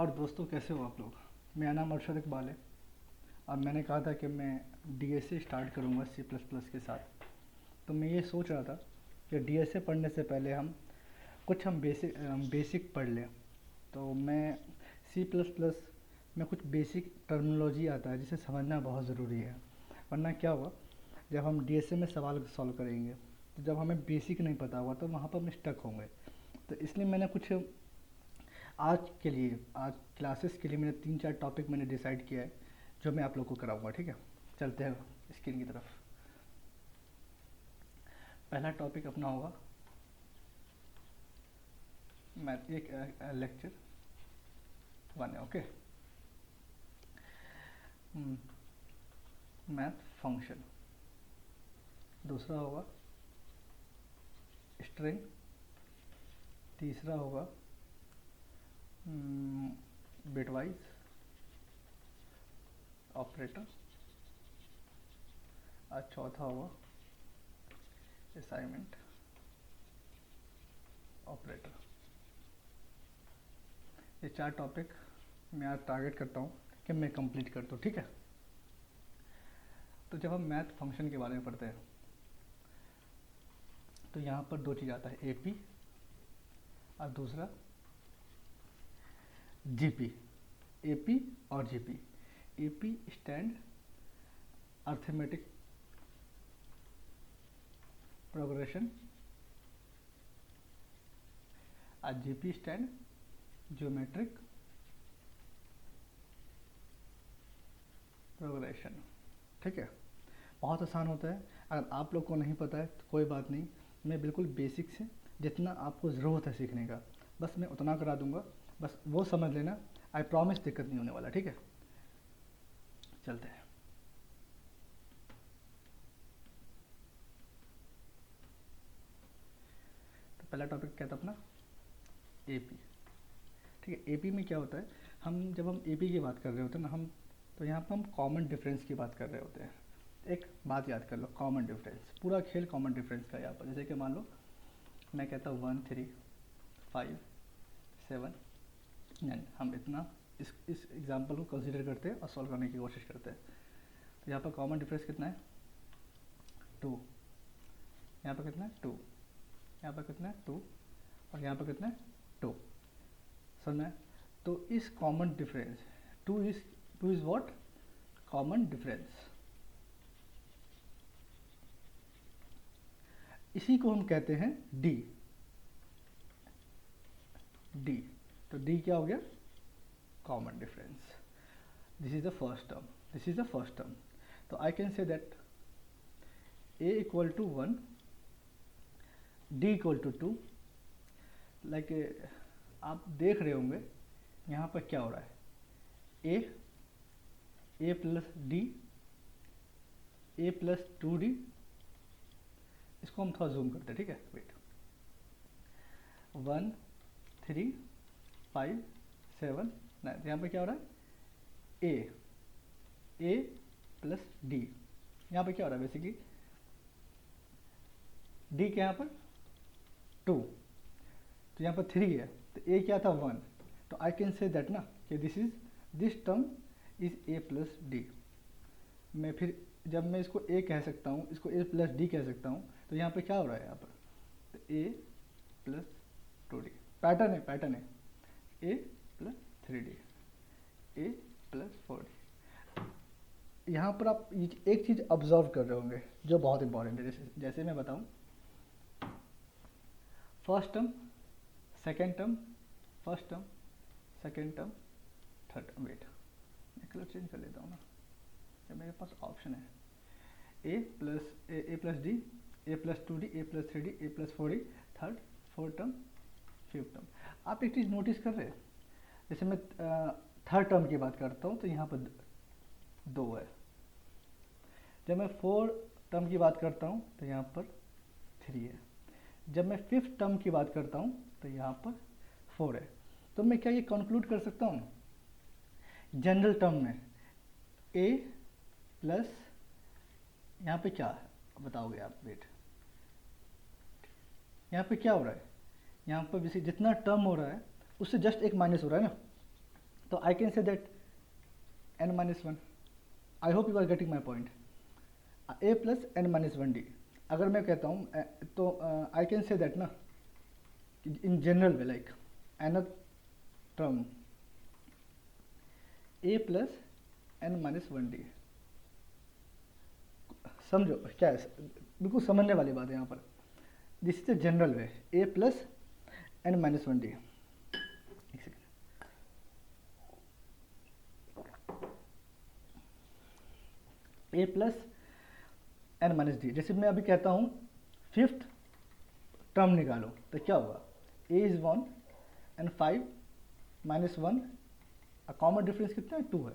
और दोस्तों, कैसे हो आप लोग। मेरा नाम अरशद इकबाल है और मैंने कहा था कि मैं डीएसए स्टार्ट करूँगा सी प्लस प्लस के साथ। तो मैं ये सोच रहा था कि डीएसए पढ़ने से पहले हम बेसिक पढ़ लें। तो मैं सी प्लस प्लस में कुछ बेसिक टर्मिनोलॉजी आता है जिसे समझना बहुत ज़रूरी है। वरना क्या होगा, जब हम डीएसए में सवाल सॉल्व करेंगे तो जब हमें बेसिक नहीं पता होगा तो वहाँ पर हम स्टक होंगे। तो इसलिए मैंने कुछ आज क्लासेस के लिए मैंने 3-4 टॉपिक मैंने डिसाइड किया है जो मैं आप लोग को कराऊंगा। ठीक है, चलते हैं स्क्रीन की तरफ। पहला टॉपिक अपना होगा मैथ, एक लेक्चर 1 है। Okay, math function. दूसरा होगा स्ट्रिंग। तीसरा होगा बिटवाइज ऑपरेटर। और चौथा होगा असाइनमेंट ऑपरेटर। ये 4 टॉपिक मैं आज टारगेट करता हूँ कि मैं कंप्लीट कर दूँ। ठीक है, तो जब हम मैथ फंक्शन के बारे में पढ़ते हैं तो यहाँ पर 2 चीज़ आता है, एपी और दूसरा जीपी। एपी और GP. AP stand arithmetic progression और जीपी स्टैंड ज्योमेट्रिक प्रोग्रेशन। ठीक है, बहुत आसान होता है। अगर आप लोग को नहीं पता है तो कोई बात नहीं, मैं बिल्कुल बेसिक से जितना आपको ज़रूरत है सीखने का बस मैं उतना करा दूंगा। बस वो समझ लेना, आई प्रॉमिस दिक्कत नहीं होने वाला। ठीक है, चलते हैं। तो पहला टॉपिक क्या था अपना, एपी। ठीक है, एपी में क्या होता है, जब हम एपी की बात कर रहे होते हैं ना, तो यहाँ पर हम कॉमन डिफरेंस की बात कर रहे होते हैं। एक बात याद कर लो, कॉमन डिफरेंस। पूरा खेल कॉमन डिफरेंस का। यहाँ पर जैसे कि मान लो मैं कहता हूँ 1 3 5 7 9। हम इतना इस एग्जाम्पल को कंसिडर करते हैं और सॉल्व करने की कोशिश करते हैं। तो यहाँ पर कॉमन डिफरेंस कितना है, 2। यहाँ पर कितना है, 2। यहाँ पर कितना है, 2। और यहाँ पर कितना है, 2। समझ में? तो इस common difference 2 is what, common difference. इसी को हम कहते हैं डी। डी, तो डी क्या हो गया, common difference. This is the first term, this is the first term. तो I can say that a equal to 1, d equal to 2। Like आप देख रहे होंगे यहाँ पर क्या हो रहा है, a प्लस डी, a प्लस 2d। इसको हम थोड़ा जूम करते हैं। ठीक है, वेट, 1 3 5 7 9। यहाँ पर क्या हो रहा है, a प्लस डी। यहाँ पर क्या हो रहा है, बेसिकली d क्या यहाँ पर 2, तो यहाँ पर 3 है, तो a क्या था 1। तो आई कैन से दैट ना कि this term is a plus D. मैं फिर जब मैं इसको a कह सकता हूँ, इसको a प्लस डी कह सकता हूँ, तो यहाँ पे क्या हो रहा है, यहाँ पर तो a प्लस 2d। पैटर्न है a plus 3d, a plus 4d। यहाँ पर आप एक चीज़ ऑब्जर्व कर रहे होंगे जो बहुत इंपॉर्टेंट है। जैसे मैं बताऊँ, first term, second term, first term, second term, third term. Wait, मैं कलर चेंज कर लेता हूँ ना, जब मेरे पास ऑप्शन है a प्लस डी, a plus 2d, a plus 3d, a plus 4d, third, fourth term, fifth term. आप एक चीज़ नोटिस कर रहे हैं, जैसे मैं थर्ड टर्म की बात करता हूँ तो यहाँ पर 2 है। जब मैं फोर्थ टर्म की बात करता हूँ तो यहाँ पर 3 है। जब मैं फिफ्थ टर्म की बात करता हूँ तो यहाँ पर 4 है। तो मैं क्या ये कंक्लूड कर सकता हूँ, जनरल टर्म में a प्लस, यहाँ पे क्या है बताओगे आप, वेट, यहाँ पे क्या हो रहा है, यहाँ पर जितना टर्म हो रहा है उससे जस्ट एक माइनस हो रहा है ना, तो I can say that n minus 1. I hope you are getting my point. a plus n minus 1d. अगर मैं कहता हूँ तो आई कैन से दैट ना in general way like nth term a plus n minus 1d. समझो क्या है, बिल्कुल समझने वाली बात है यहाँ पर. This is the general way, a plus n minus 1d. एक second. a plus n minus D. जैसे मैं अभी कहता हूँ फिफ्थ टर्म निकालो तो क्या होगा, a is 1 and 5 minus 1, common difference कितना है, 2 है.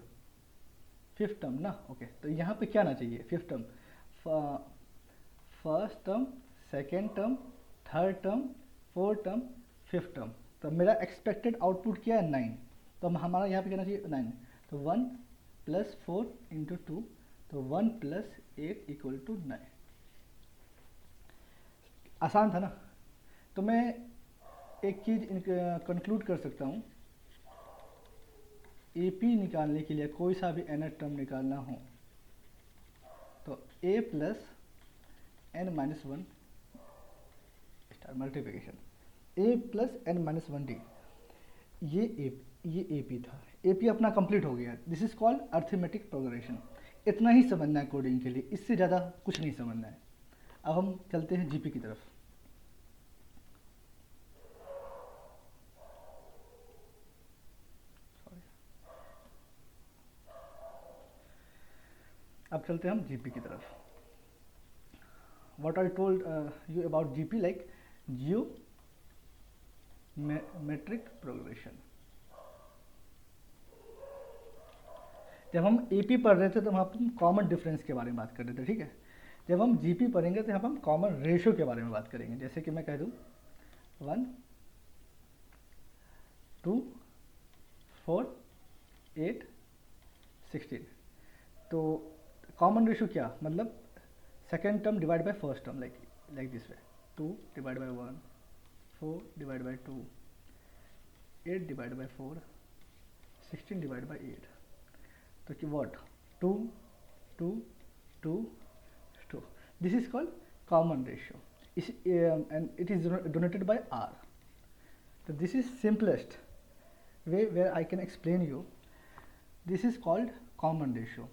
फिफ्थ टर्म ना, ओके. तो यहाँ पे क्या आना चाहिए, fifth term, first term, second term, third term, fourth term, fifth term. तो मेरा एक्सपेक्टेड आउटपुट क्या है, 9. तो हमारा यहाँ पे कहना चाहिए 9. तो 1 प्लस 4 इंटू 2, तो 1 प्लस 8 इक्वल टू 9. आसान था ना. तो मैं एक चीज़ कंक्लूड कर सकता हूँ, AP निकालने के लिए कोई सा भी nth टर्म निकालना हो तो a plus n minus 1 star multiplication a plus n minus 1d. ये AP था. AP अपना कंप्लीट हो गया. This is called arithmetic progression. इतना ही समझना है कोडिंग के लिए, इससे ज़्यादा कुछ नहीं समझना है. अब हम चलते हैं GP की तरफ. अब चलते हैं हम GP की तरफ. What I told you about GP like geometric progression. जब हम AP पढ़ रहे थे तो हम कॉमन डिफरेंस के बारे में बात कर रहे थे, ठीक है. जब हम GP पढ़ेंगे तो हम कॉमन रेशियो के बारे में बात करेंगे. जैसे कि मैं कह दूँ 1 2 4 8 16. तो कॉमन रेशियो क्या, मतलब second term divide by first term, like this way. 2 divide by 1, 4 divide by 2, 8 divide by 4, 16 divide by 8. तो कि what, 2 2 2 2. This is called common ratio and it is donated by R. तो this is simplest way where I can explain you. This is called common ratio.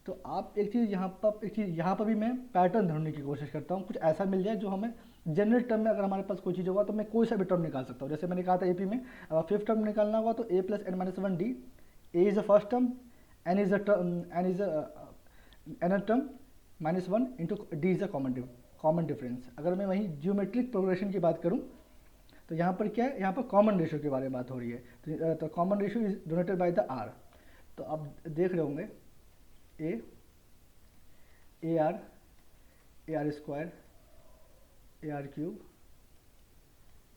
तो आप एक चीज़ यहाँ पर भी मैं पैटर्न ढूंढने की कोशिश करता हूँ, कुछ ऐसा मिल जाए जो हमें जनरल टर्म में, अगर हमारे पास कोई चीज़ होगा तो मैं कोई सा भी टर्म निकाल सकता हूँ. जैसे मैंने कहा था AP में फिफ्थ टर्म निकालना होगा तो a plus n minus 1d. a is the first term, n is the nth term minus 1 into d is the common difference. अगर मैं वहीं जियोमेट्रिक प्रोग्रेशन की बात करूँ तो यहाँ पर क्या है, यहाँ पर कॉमन रेशियो के बारे में बात हो रही है. तो common ratio is donated by the R. तो आप देख रहे होंगे AR square, AR cube,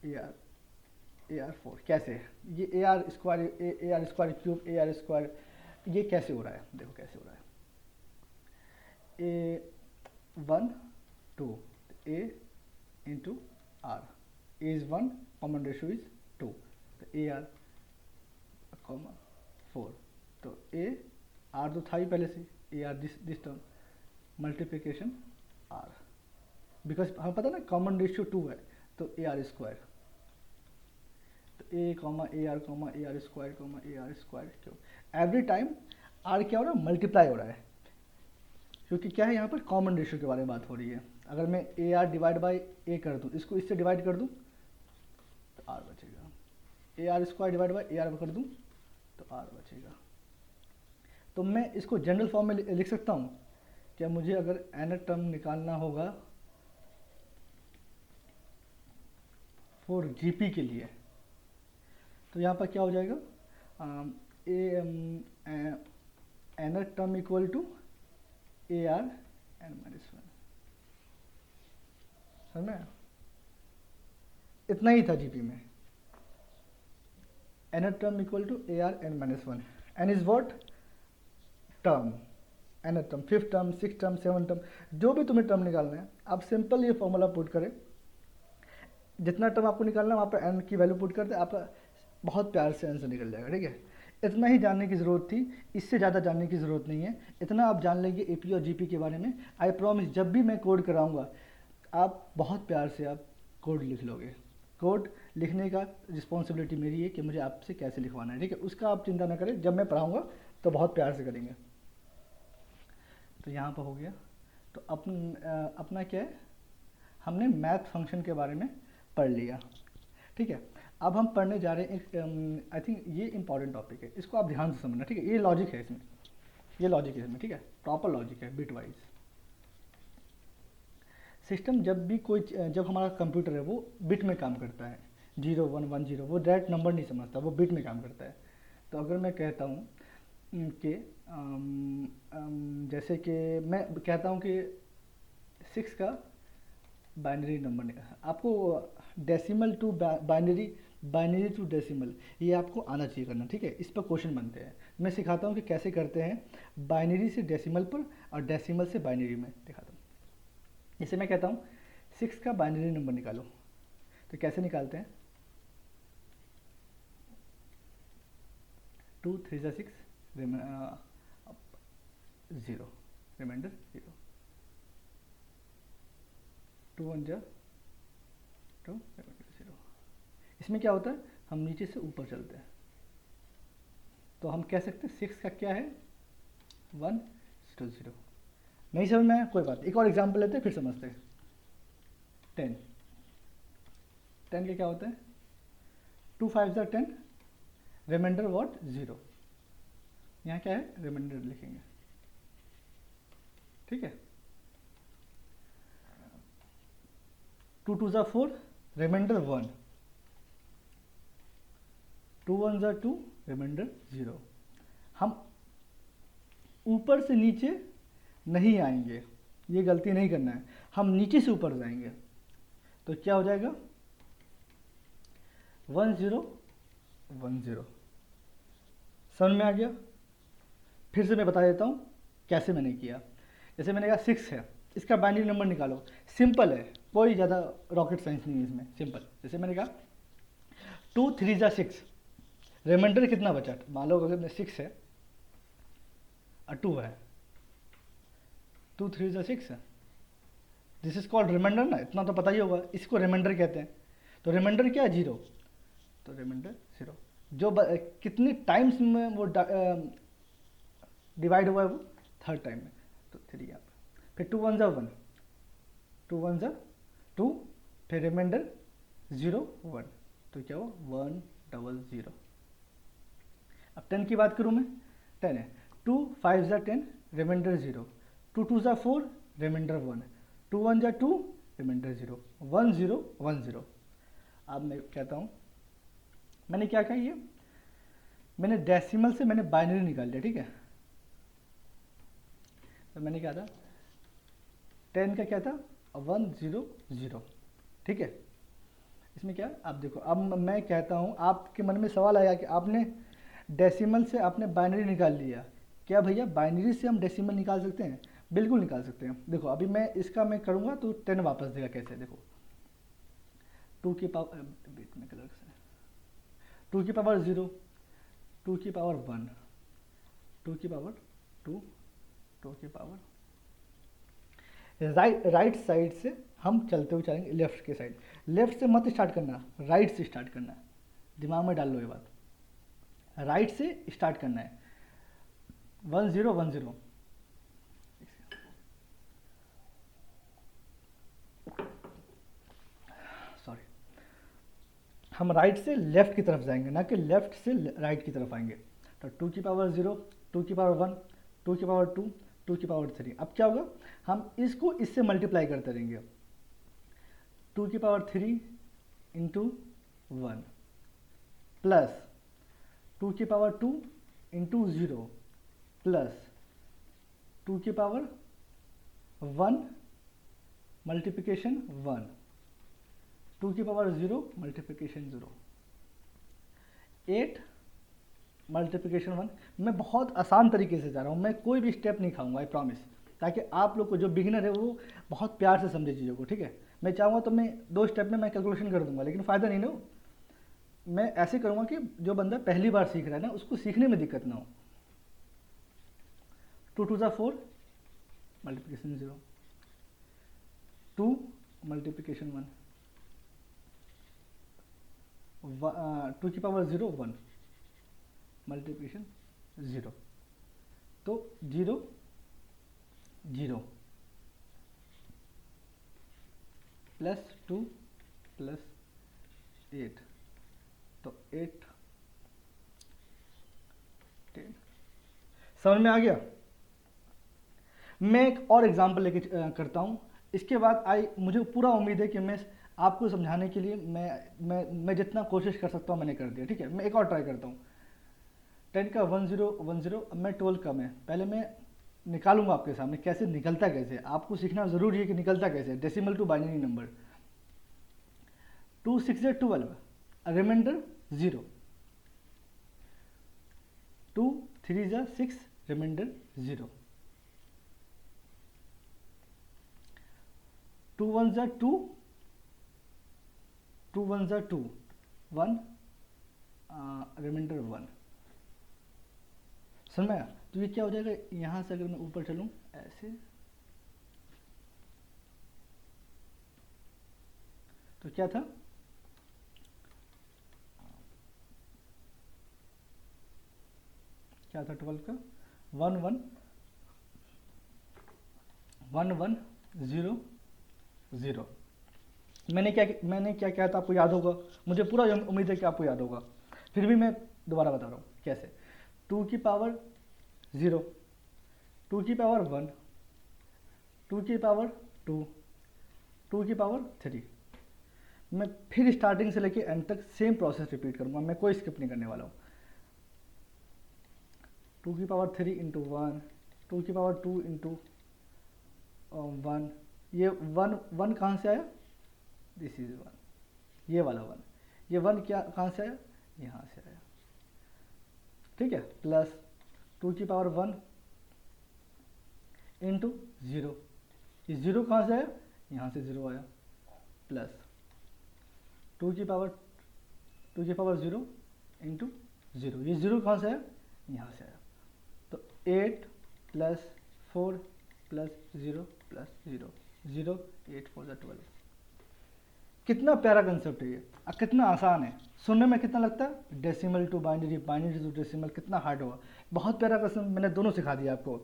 AR 4. कैसे ये AR square cube, AR square, ये कैसे हो रहा है, देखो कैसे हो रहा है. A1 2 A into R. A is 1, common ratio is 2, तो AR 4. तो R तो था ही पहले से, AR this term multiplication R. Because हमें पता ना कॉमन रेशियो 2 है, तो AR स्क्वायर. तो A AR square AR square क्यों. एवरी टाइम R क्या हो रहा है, मल्टीप्लाई हो रहा है, क्योंकि क्या है यहाँ पर कॉमन रेशियो के बारे में बात हो रही है. अगर मैं AR डिवाइड बाई A कर दूँ, इसको इससे डिवाइड कर दूँ तो R बचेगा. AR square divide by AR कर दूँ तो R बचेगा. तो मैं इसको जनरल फॉर्म में लिख सकता हूँ. क्या मुझे अगर nth टर्म निकालना होगा फॉर GP के लिए, तो यहाँ पर क्या हो जाएगा, nth term equal to AR n minus 1. समझ में, इतना ही था GP में. nth term equal to AR n minus 1. n is what, term, nth term, fifth term, six term, seven term, जो भी तुम्हें टर्म निकालना है, आप सिंपल ये फॉर्मूला पुट करें. जितना टर्म आपको निकालना है वहाँ पर n की वैल्यू पुट करते, आपका बहुत प्यार से आंसर निकल जाएगा, ठीक है. इतना ही जानने की ज़रूरत थी, इससे ज़्यादा जानने की ज़रूरत नहीं है। इतना आप जान लेंगे एपी और जीपी के बारे में, आई प्रॉमिस जब भी मैं कोड कराऊंगा आप बहुत प्यार से आप कोड लिख लोगे। कोड लिखने का रिस्पॉन्सिबिलिटी मेरी है कि मुझे आपसे कैसे लिखवाना है, ठीक है, उसका आप चिंता ना करें, जब मैं पढ़ाऊँगा तो बहुत प्यार से करेंगे। तो यहाँ पर हो गया। तो अपना क्या है, हमने मैथ फंक्शन के बारे में पढ़ लिया, ठीक है। अब हम पढ़ने जा रहे हैं एक आई थिंक ये इंपॉर्टेंट टॉपिक है, इसको आप ध्यान से समझना, ठीक है। ये लॉजिक है इसमें, ये लॉजिक है इसमें, ठीक है, प्रॉपर लॉजिक है, बिट वाइज। सिस्टम जब हमारा कंप्यूटर है वो बिट में काम करता है, 0 1 1 0, वो डायरेक्ट नंबर नहीं समझता, वो बिट में काम करता है। तो अगर मैं कहता हूँ कि जैसे कि मैं कहता हूँ कि 6 का बाइनरी नंबर, आपको decimal to binary, binary to decimal, ये आपको आना चाहिए करना, ठीक है। इस पर क्वेश्चन बनते हैं, मैं सिखाता हूँ कि कैसे करते हैं बाइनरी से डेसिमल पर और डेसिमल से बाइनरी में दिखाता हूँ। जैसे मैं कहता हूँ 6 का बाइनरी नंबर निकालो, तो कैसे निकालते हैं, 2 3 6 0, रिमाइंडर 0, 2 1 2 रिमाइंडर 0। इसमें क्या होता है, हम नीचे से ऊपर चलते हैं, तो हम कह सकते हैं 6 का क्या है 1 0 0। नहीं समझ में आया, कोई बात, एक और एग्जांपल लेते हैं फिर समझते हैं। 10 के क्या होता है, 2 5 10, रिमाइंडर व्हाट 0, यहाँ क्या है रिमाइंडर लिखेंगे, ठीक है। 2 2 4, रिमाइंडर 1, 2 1 2, रिमाइंडर 0। हम ऊपर से नीचे नहीं आएंगे, ये गलती नहीं करना है, हम नीचे से ऊपर जाएंगे, तो क्या हो जाएगा 1 0 1 0। समझ में आ गया। फिर से मैं बता देता हूँ कैसे मैंने किया। जैसे मैंने कहा 6 है, इसका बाइनरी नंबर निकालो, सिंपल है, कोई ज़्यादा रॉकेट साइंस नहीं है इसमें, सिंपल। जैसे मैंने कहा 2 3 6, रिमाइंडर कितना बचा, मान लो अगर 6 है और 2 है, 2 3 6, दिस इज कॉल्ड रिमाइंडर ना, इतना तो पता ही होगा, इसको रिमाइंडर कहते हैं। तो रिमाइंडर क्या है 0, तो रिमाइंडर 0, जो कितने टाइम्स में वो डिवाइड हुआ है वो थर्ड टाइम में, तो 3 यहाँ पर। फिर 2 1 1, 2 1 2, फिर रिमाइंडर 0 1, तो क्या हुआ 1 0 0। अब 10 की बात करूँ मैं, 10 है, 2 5 10, रिमाइंडर 0, 2 2 4, रिमाइंडर 1, 2 1 2, रिमाइंडर 0, 1 0 1 0। अब मैं कहता हूँ, मैंने क्या कहा, ये मैंने डेसिमल से मैंने बाइनरी निकाल लिया, ठीक है। तो मैंने क्या था 10 का क्या था 1 0 0, ठीक है। इसमें क्या, आप देखो, अब मैं कहता हूँ, आपके मन में सवाल आया कि आपने डेसिमल से आपने बाइनरी निकाल लिया, क्या भैया बाइनरी से हम डेसिमल निकाल सकते हैं? बिल्कुल निकाल सकते हैं। देखो अभी मैं इसका मैं करूँगा तो 10 वापस देगा, कैसे, देखो 2 की पावर, बीट में कलर से, 2 की पावर 0, 2 की पावर 1, 2 की पावर 2, 2 की पावर, राइट साइड से हम चलते हुए चलेंगे लेफ्ट के साइड। लेफ्ट से मत स्टार्ट करना, राइट से स्टार्ट करना, दिमाग में डाल लो ये बात, राइट से स्टार्ट करना है। 1 0 1 0, सॉरी, हम राइट से लेफ्ट की तरफ जाएंगे, ना कि लेफ्ट से राइट की तरफ आएंगे। तो 2 की पावर 0, 2 की पावर 1, 2 की पावर 2, 2 की पावर 3। अब क्या होगा, हम इसको इससे मल्टीप्लाई करते रहेंगे, 2 की पावर 3 इंटू 1 प्लस 2 की पावर 2 इंटू 0 प्लस 2 की पावर 1 मल्टीप्लिकेशन 1, 2 की पावर 0 मल्टीप्लिकेशन 0, 8 मल्टीप्लिकेशन 1। मैं बहुत आसान तरीके से जा रहा हूँ, मैं कोई भी स्टेप नहीं खाऊंगा, आई प्रॉमिस, ताकि आप लोग को जो बिगिनर है वो बहुत प्यार से समझे चीज़ों को, ठीक है। मैं चाहूँगा तो मैं 2 स्टेप में मैं कैलकुलेशन कर दूंगा, लेकिन फ़ायदा नहीं ना, मैं ऐसे करूँगा कि जो बंदा पहली बार सीख रहा है ना उसको सीखने में दिक्कत ना हो। 2 2 4 मल्टीप्लिकेशन 0, 2 मल्टीप्लिकेशन 1, 2 की पावर 0 1 मल्टीप्लिकेशन 0, तो 0 0 प्लस 2 प्लस 8, तो 8 10। समझ में आ गया? मैं एक और एग्जांपल लेके करता हूँ, इसके बाद मुझे पूरा उम्मीद है कि मैं आपको समझाने के लिए मैं जितना कोशिश कर सकता हूँ मैंने कर दिया। ठीक है, मैं एक और ट्राई करता हूँ। 10 का 1 0 1 0, अब मैं 12 का मैं पहले मैं निकालूंगा आपके सामने कैसे निकलता, कैसे आपको सीखना ज़रूरी है कि निकलता कैसे, decimal to binary number. 2 6 12, remainder 0, 2 3 6, remainder 0, 2 1 2, 2 1 2 1, remainder 1। समझ में आया? तो ये क्या हो जाएगा, यहाँ से अगर मैं ऊपर चलूँ ऐसे, तो क्या था, क्या था 12 का 1 1 1 1 0 0। मैंने क्या कहा था आपको याद होगा, मुझे पूरा उम्मीद है कि आपको याद होगा, फिर भी मैं दोबारा बता रहा हूँ कैसे। 2 की पावर 0, 2 की पावर 1, 2 की पावर 2, 2 की पावर 3। मैं फिर स्टार्टिंग से लेके एंड तक सेम प्रोसेस रिपीट करूँगा, मैं कोई स्किप नहीं करने वाला हूँ। 2 की पावर 3 इंटू 1, 2 की पावर 2 इंटू 1, ये 1 1 कहाँ से आया, दिस इज 1, ये वाला 1, ये 1 क्या कहाँ से आया, यहाँ से आया। ठीक है, प्लस 2 की पावर 1 इंटू 0, ये 0 कहाँ से आया, यहाँ से 0 आया, प्लस 2 की पावर 0 इंटू 0, ये 0 कहाँ से आया, यहाँ से आया। तो 8 प्लस 4 प्लस 0 प्लस 0 0, 8 4 12। कितना प्यारा कंसेप्ट है ये, कितना आसान है सुनने में, कितना लगता है decimal to binary, binary to decimal, कितना हार्ड होगा। बहुत प्यारा कंसेप्ट, मैंने दोनों सिखा दिया आपको,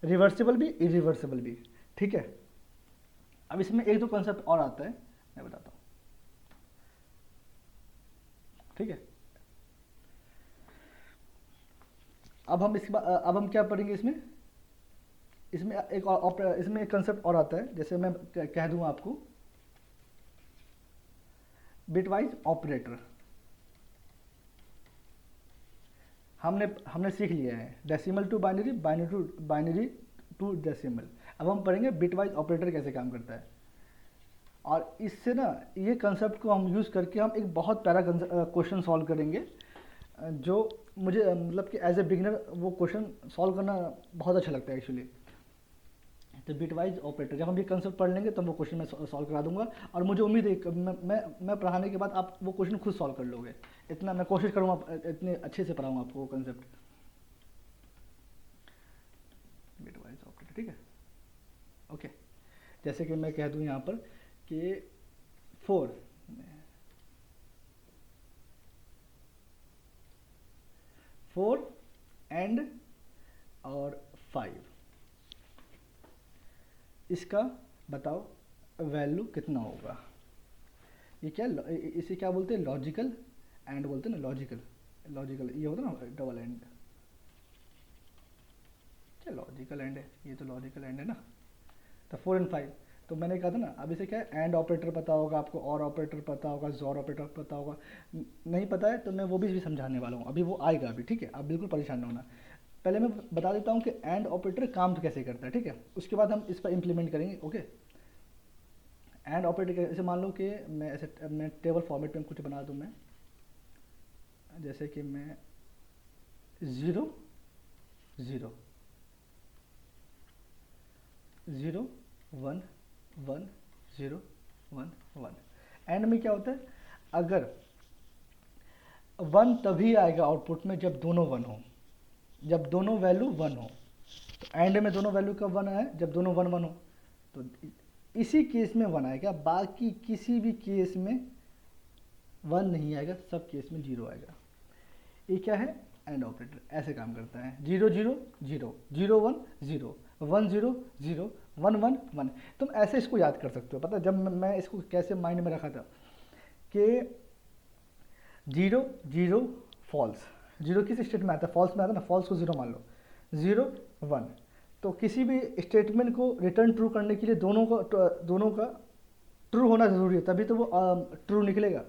रिवर्सिबल भी इरिवर्सिबल भी। ठीक है, अब इसमें एक दो कंसेप्ट और आता है, मैं बताता हूँ। ठीक है, अब हम क्या पढ़ेंगे इसमें एक कंसेप्ट और आता है, जैसे मैं कह दूं आपको बिटवाइज ऑपरेटर। हमने सीख लिया है decimal to binary, binary to decimal. अब हम पढ़ेंगे बिटवाइज ऑपरेटर कैसे काम करता है, और इससे ना ये कंसेप्ट को हम यूज़ करके हम एक बहुत प्यारा क्वेश्चन सॉल्व करेंगे, जो मुझे मतलब कि एज ए बिगिनर वो क्वेश्चन सॉल्व करना बहुत अच्छा लगता है एक्चुअली। तो बिटवाइज ऑपरेटर जब हम ये कंसेप्ट पढ़ लेंगे तब वो क्वेश्चन मैं सॉल्व करा दूंगा, और मुझे उम्मीद है कि मैं पढ़ाने के बाद आप वो क्वेश्चन खुद सॉल्व कर लोगे, इतना मैं कोशिश करूँगा, इतने अच्छे से पढ़ाऊँगा आपको वो कंसेप्ट बिटवाइज ऑपरेटर। ठीक है, ओके। जैसे कि मैं कह दूँ यहाँ पर कि 4 एंड और 5, इसका बताओ वैल्यू कितना होगा। ये क्या, इसे क्या बोलते हैं, लॉजिकल एंड बोलते हैं ना, लॉजिकल ये होता है ना डबल एंड, क्या लॉजिकल एंड है, ये तो लॉजिकल एंड है ना। तो 4 एंड 5, तो मैंने कहा था ना, अब इसे क्या है, एंड ऑपरेटर पता होगा आपको, और ऑपरेटर पता होगा, जॉर ऑपरेटर पता होगा, नहीं पता है तो मैं वो भी समझाने वाला हूँ, अभी वो आएगा अभी। ठीक है, आप बिल्कुल परेशान नहीं होना। पहले मैं बता देता हूँ कि एंड ऑपरेटर काम कैसे करता है। ठीक है, उसके बाद हम इस पर इम्प्लीमेंट करेंगे। ओके, एंड ऑपरेटर ऐसे मान लो कि मैं टेबल फॉर्मेट में कुछ बना दूँ, मैं जैसे कि मैं 0 0 0 1 1 0 1 1। एंड में क्या होता है, अगर 1 तभी आएगा आउटपुट में जब दोनों 1 हो, जब दोनों वैल्यू 1 हो। तो एंड में दोनों वैल्यू कब 1 आए, जब दोनों 1 1 हो। तो इसी केस में 1 आएगा, बाकी किसी भी केस में 1 नहीं आएगा, सब केस में 0 आएगा। ये क्या है, एंड ऑपरेटर ऐसे काम करता है। 0 0 0 0 1 0 1 0 0 1 1 1। तुम ऐसे इसको याद कर सकते हो। पता है जब मैं इसको कैसे माइंड में रखा था कि 0 0 फॉल्स, 0 किस स्टेट में आता है, फॉल्स में आता है ना, फॉल्स को 0 मान लो, 0 1। तो किसी भी स्टेटमेंट को रिटर्न ट्रू करने के लिए दोनों का ट्रू होना ज़रूरी है, तभी तो वो ट्रू निकलेगा।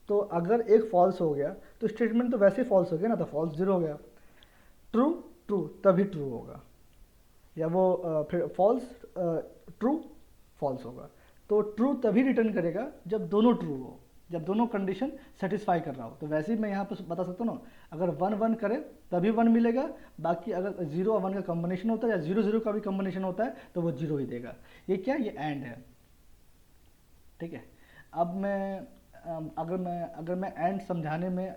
तो अगर एक फॉल्स हो गया तो स्टेटमेंट तो वैसे ही फॉल्स हो गया ना, तो फॉल्स 0 हो गया। ट्रू ट्रू तभी ट्रू होगा, या वो फिर फॉल्स ट्रू फॉल्स होगा। तो ट्रू तभी रिटर्न करेगा जब दोनों ट्रू हो, जब दोनों कंडीशन सेटिस्फाई कर रहा हो। तो वैसे ही मैं यहाँ पर बता सकता हूँ ना, अगर 1 1 करे तभी 1 मिलेगा, बाकी अगर 0 और 1 का कॉम्बिनेशन होता है या 0 0 का भी कॉम्बिनेशन होता है तो वो 0 ही देगा। ये क्या, ये एंड है, ठीक है। अब मैं अगर मैं एंड समझाने में,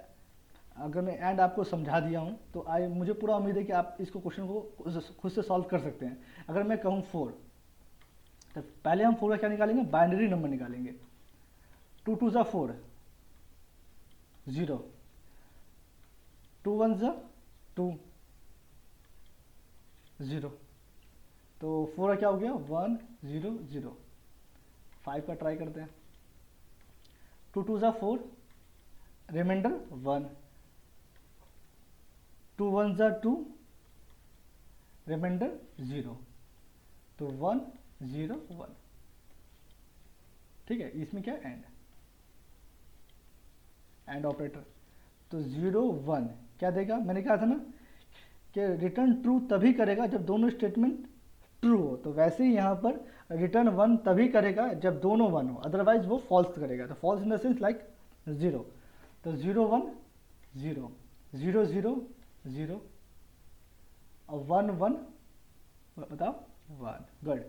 अगर मैं एंड आपको समझा दिया हूँ तो मुझे पूरा उम्मीद है कि आप इसको क्वेश्चन को खुद से सॉल्व कर सकते हैं। अगर मैं कहूँ 4, तो पहले हम 4 का क्या निकालेंगे, बाइनरी नंबर निकालेंगे। 2 2 ज़ा 4 0, 2 1 ज़ा 2 0। तो 4 का क्या हो गया, 1 0 0। 5 का ट्राई करते हैं। 2 2 ज़ा 4, रिमाइंडर 1, 2 1 ज़ा 2, रिमाइंडर 0। तो 1 0 1, ठीक है। इसमें क्या है, एंड ऑपरेटर। तो 0 1 क्या देगा, मैंने कहा था ना कि रिटर्न ट्रू तभी करेगा जब दोनों स्टेटमेंट ट्रू हो। तो वैसे ही यहाँ पर रिटर्न 1 तभी करेगा जब दोनों 1 हो, अदरवाइज वो फॉल्स करेगा। तो falls in the sense like 0। तो 0 1 0 0 0 0 और 1 1, बताओ 1। गुड,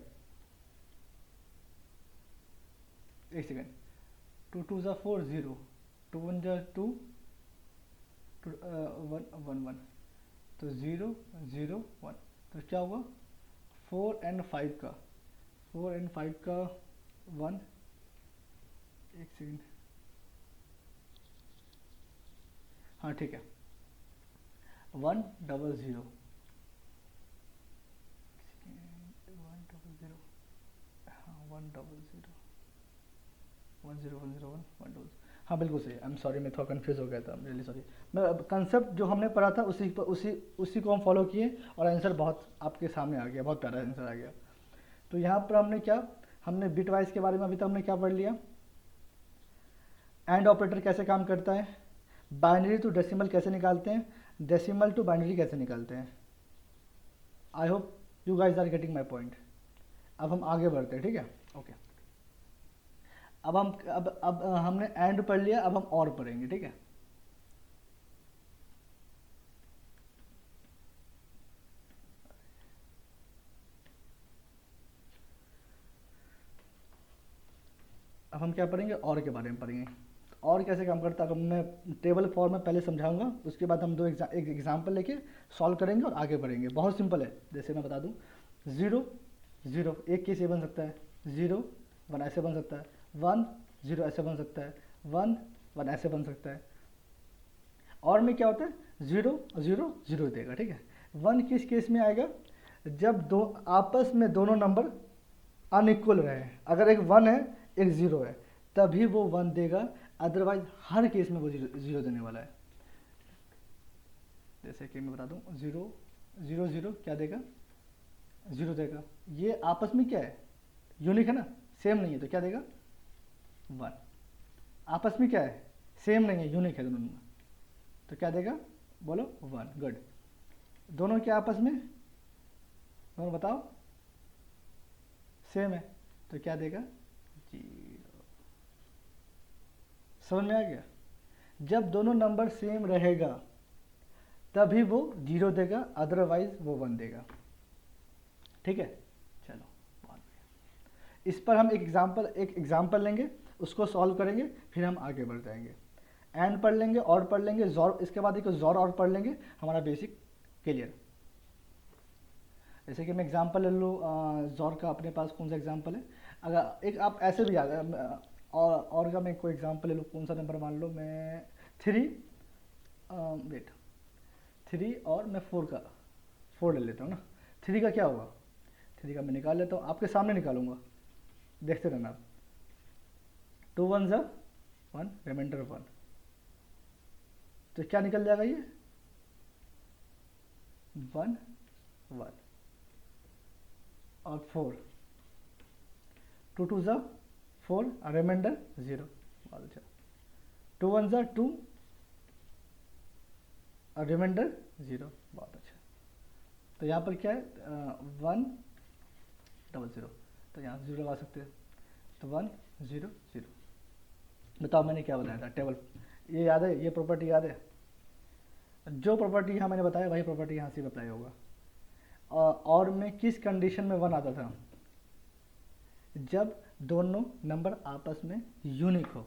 एक सेकेंड। 2 2 ज़ा 4 0, 2 1 ज़ा 2 1 1 1। तो 0 0 1। तो क्या होगा, 4 एंड 5 का, 4 एंड 5 का 1, एक सेकेंड, हाँ ठीक है, 1 0 0 1 0 0, हाँ 1 0 0 1 0 1 0 1 1 0। हाँ बिल्कुल सही। आई एम सॉरी, मैं थोड़ा कंफ्यूज हो गया था, रियली सॉरी। मैं कंसेप्ट जो हमने पढ़ा था उसी को हम फॉलो किए और आंसर बहुत आपके सामने आ गया, बहुत प्यारा आंसर आ गया। तो यहाँ पर हमने क्या, हमने बिट वाइज के बारे में अभी तक हमने क्या पढ़ लिया, एंड ऑपरेटर कैसे काम करता है, बाइनरी टू डेसिमल कैसे निकालते हैं, डेसिमल टू बाइनरी कैसे निकालते हैं। I hope you guys are getting my point. अब हम आगे बढ़ते हैं, ठीक है, ओके। अब हमने एंड पढ़ लिया, अब हम और पढ़ेंगे, ठीक है। अब हम क्या पढ़ेंगे, और के बारे में पढ़ेंगे। और कैसे काम करता है, अगर मैं टेबल फॉर्म में पहले समझाऊंगा, उसके बाद हम एक एग्जाम्पल लेके सॉल्व करेंगे और आगे बढ़ेंगे। बहुत सिंपल है, जैसे मैं बता दूं, 0 0 एक केस ये बन सकता है, 0 1 ऐसे बन सकता है, 1 0 ऐसे बन सकता है, 1 1 ऐसे बन सकता है। और में क्या होता है, 0 0 0 देगा, ठीक है। 1 किस केस में आएगा, जब दो आपस में दोनों नंबर अनइक्वल रहे। अगर एक 1 है एक 0 है तभी वो 1 देगा, अदरवाइज हर केस में वो 0 देने वाला है। जैसे कि मैं बता दूं, 0 0 0 क्या देगा, 0 देगा। ये आपस में क्या है, यूनिक है ना, सेम नहीं है, तो क्या देगा, 1। आपस में क्या है, सेम नहीं है, यूनिक है दोनों में, तो क्या देगा, बोलो 1। गुड। दोनों क्या आपस में, दोनों बताओ, सेम है, तो क्या देगा, 0। समझ में आ गया, जब दोनों नंबर सेम रहेगा तभी वो 0 देगा, अदरवाइज वो 1 देगा, ठीक है। चलो बहुत बढ़िया। इस पर हम एक एग्जांपल लेंगे, उसको सॉल्व करेंगे, फिर हम आगे बढ़ जाएंगे। एंड पढ़ लेंगे और पढ़ लेंगे जॉर, इसके बाद एक जॉर और पढ़ लेंगे, हमारा बेसिक क्लियर। जैसे कि मैं एग्जांपल ले लूँ जॉर का, अपने पास कौन सा एग्जांपल है, अगर एक आप ऐसे भी आ गए, और का मैं कोई एग्जांपल ले लूँ, कौन सा नंबर मान लो मैं 3 वेट 3 और मैं 4 ले लेता हूँ ना। 3 का क्या होगा, 3 का मैं निकाल लेता हूँ, आपके सामने निकालूंगा, देखते रहना आप। 2 1 ज़ा 1, रिमाइंडर 1, तो क्या निकल जाएगा ये 1 1 और 4, 2 2 ज़ा 4, रिमाइंडर 0। बहुत अच्छा। 2 1 ज़ा 2 और रिमाइंडर 0। बहुत अच्छा। तो यहाँ पर क्या है 1 0 0, तो यहाँ 0 लगा सकते हैं, तो 1 0 0। बताओ मैंने क्या बताया था टेबल, ये याद है, ये प्रॉपर्टी याद है, जो प्रॉपर्टी यहाँ मैंने बताया वही प्रॉपर्टी यहाँ से भी अप्लाई होगा। और में किस कंडीशन में 1 आता था, जब दोनों नंबर आपस में यूनिक हो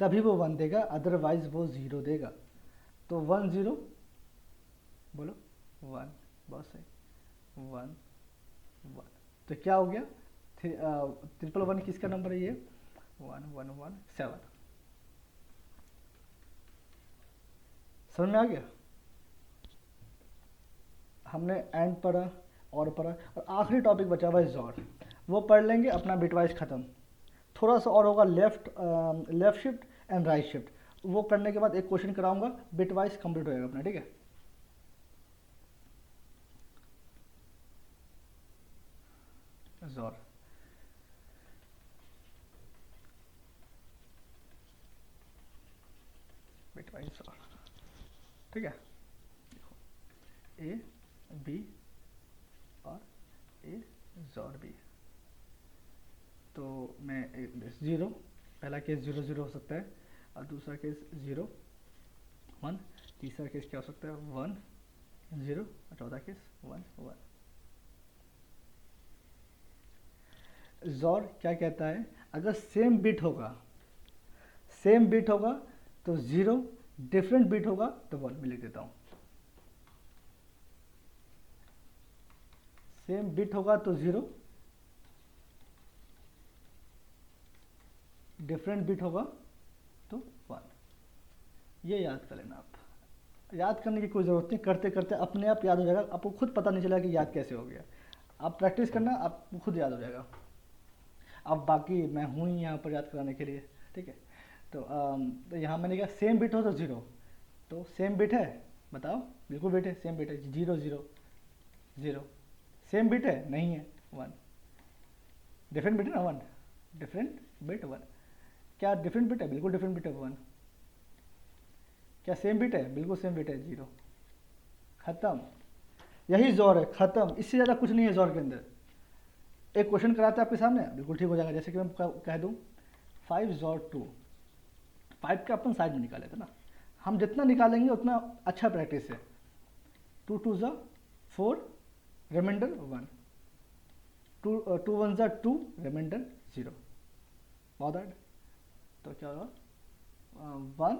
तभी वो 1 देगा, अदरवाइज वो 0 देगा। तो 1 0 बोलो 1, बहुत सही 1 1। तो क्या हो गया 111 किसका नंबर है ये 1117। समझ में आ गया। हमने एंड पढ़ा और पढ़ा, और आखिरी टॉपिक बचा हुआ है जॉर, वो पढ़ लेंगे, अपना बिटवाइज ख़त्म। थोड़ा सा और होगा left shift and right shift, वो करने के बाद एक क्वेश्चन कराऊंगा, बिटवाइज कंप्लीट होएगा अपना, ठीक है। जॉर बिटवाइज जॉर, ठीक है। ए बी और ए जॉर बी, तो मैं 0, पहला केस 0 0 हो सकता है, और दूसरा केस 0 1, तीसरा केस क्या हो सकता है 1 0, और चौथा केस 1 1। जॉर क्या कहता है, अगर सेम बिट होगा तो 0, डिफरेंट बिट होगा तो 1। मैं लिख देता हूँ, सेम बिट होगा तो 0, डिफरेंट बिट होगा तो 1। ये याद कर लेना आप, याद करने की कोई ज़रूरत नहीं, करते करते अपने आप याद हो जाएगा, आपको खुद पता नहीं चला कि याद कैसे हो गया। आप प्रैक्टिस करना, आपको खुद याद हो जाएगा। अब बाकी मैं हूँ ही यहाँ पर याद कराने के लिए, ठीक है। तो यहाँ मैंने कहा सेम बिट हो तो 0, तो सेम बिट है, बताओ, बिल्कुल बिट है, सेम बिट है 0 0 0। सेम बिट है, नहीं है 1, डिफरेंट बिट है ना 1, डिफरेंट बिट 1। क्या डिफरेंट बिट है, बिल्कुल डिफरेंट बिट है 1। क्या सेम बिट है, बिल्कुल सेम बिट है 0। खत्म, यही जोर है, खत्म, इससे ज़्यादा कुछ नहीं है जोर के अंदर। एक क्वेश्चन कराते हैं आपके सामने, बिल्कुल ठीक हो जाएगा। जैसे कि मैं कह दूँ 5 जोर 2, 5 का अपन साइड में निकाले थे ना, हम जितना निकालेंगे उतना अच्छा प्रैक्टिस है। 2 2 ज़ा 4, रिमाइंडर 1, 2 1 ज़ा 2, रिमाइंडर 0। बहुत हार्ड, तो क्या होगा 1,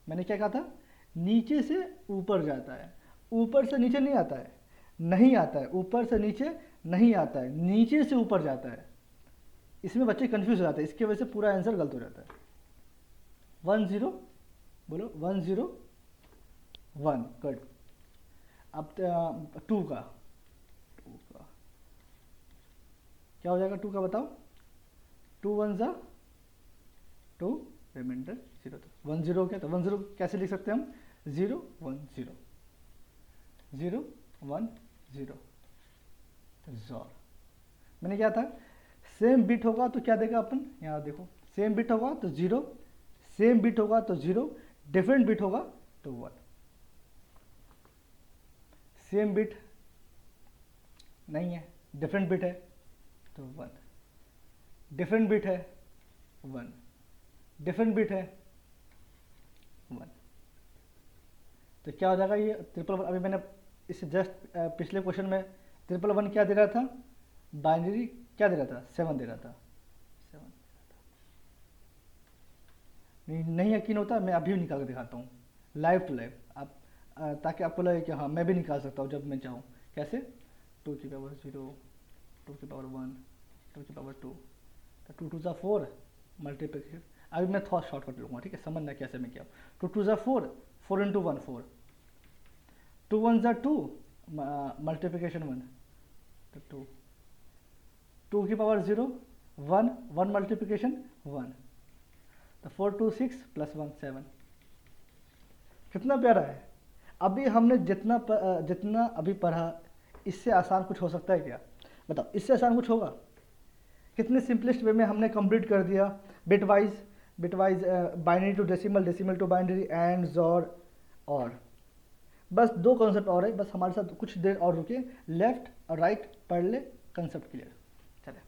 मैंने क्या कहा था, नीचे से ऊपर जाता है, ऊपर से नीचे नहीं आता है, नहीं आता है, ऊपर से नीचे नहीं आता है, नीचे से ऊपर जाता है। इसमें बच्चे कंफ्यूज हो जाते हैं, इसकी वजह से पूरा आंसर गलत हो जाता है। 1 0 बोलो 1 0 1, गुड। अब 2 का क्या हो जाएगा, 2 का बताओ, 2 1 ज़ा 2, रिमाइंडर 0। तो 1 0 हो गया, तो 1 0 कैसे लिख सकते हैं हम, 0 1 0 0 1 0। जॉर मैंने क्या था, सेम बिट होगा तो क्या देगा अपन, यहाँ देखो, सेम बिट होगा तो 0, सेम बिट होगा तो 0, डिफरेंट बिट होगा तो 1। सेम बिट नहीं है, डिफरेंट बिट है तो 1, डिफरेंट बिट है 1, डिफरेंट बिट है 1। तो क्या हो जाएगा ये 111। अभी मैंने इस जस्ट पिछले क्वेश्चन में 111 क्या दे रहा था, बाइनरी क्या दे रहा था, 7 दे रहा था, 7 दे रहा था। नहीं यकीन होता, मैं अभी निकाल कर दिखाता हूँ लाइव टू लाइव, आप ताकि आपको लगे कि हाँ मैं भी निकाल सकता हूँ जब मैं चाहूँ। कैसे? 2 की पावर 0, 2 की पावर 1, 2 की पावर 2, तो 2 2 ज़ा 4 मल्टीप्लिकेशन। अभी मैं थोड़ा शॉर्टकट लूँगा, ठीक है, समझना कैसे मैं किया। 2 2 ज़ा 4, 4 × 1 4, 2 1 ज़ा 2 मल्टीप्लिकेशन 1, तो 2 2 की पावर 0 1 1 मल्टीप्लिकेशन 1, तो 4 2 6 + 1 7। कितना प्यारा है। अभी हमने जितना अभी पढ़ा, इससे आसान कुछ हो सकता है क्या? बताओ, इससे आसान कुछ होगा? कितने सिंपलेस्ट वे में हमने कंप्लीट कर दिया। Bit wise binary to decimal, decimal to binary, and XOR और। बस 2 कॉन्सेप्ट और है, बस हमारे साथ कुछ देर और रुके, लेफ्ट और राइट पढ़ ले, कंसेप्ट क्लियर। चले,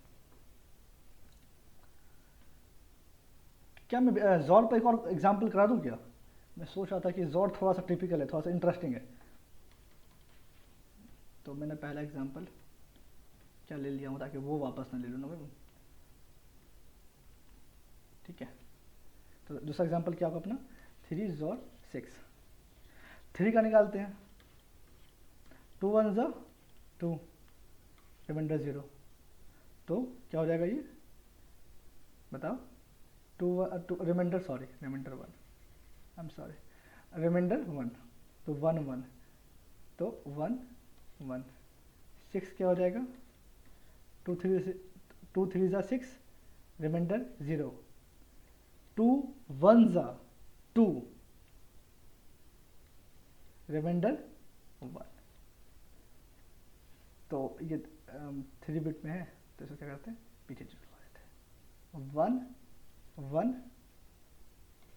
क्या मैं ज़ोर पर एक और एग्जाम्पल करा दूँ क्या? मैं सोच रहा था कि ज़ोर थोड़ा सा टिपिकल है, थोड़ा सा इंटरेस्टिंग है, तो मैंने पहला एग्जाम्पल क्या ले लिया हूँ ताकि वो वापस ना ले लूँ ना मैं। ठीक है, तो दूसरा एग्जाम्पल क्या होगा अपना? 3 ज़ोर 6। 3 का निकालते हैं। 2 1 ज़ा 2, रिमाइंडर 0, तो क्या हो जाएगा ये बताओ? Remainder 1, I am sorry, remainder 1, तो 1 1, तो 1 1, 6 क्या हो जाएगा? 2 3 ज़ा 6, रिमाइंडर 0, 2 1 ज़ा 2, रिमाइंडर 1। तो ये 3 बिट में है, तो इसको क्या करते हैं? पीछे चलवा देते हैं। 1 1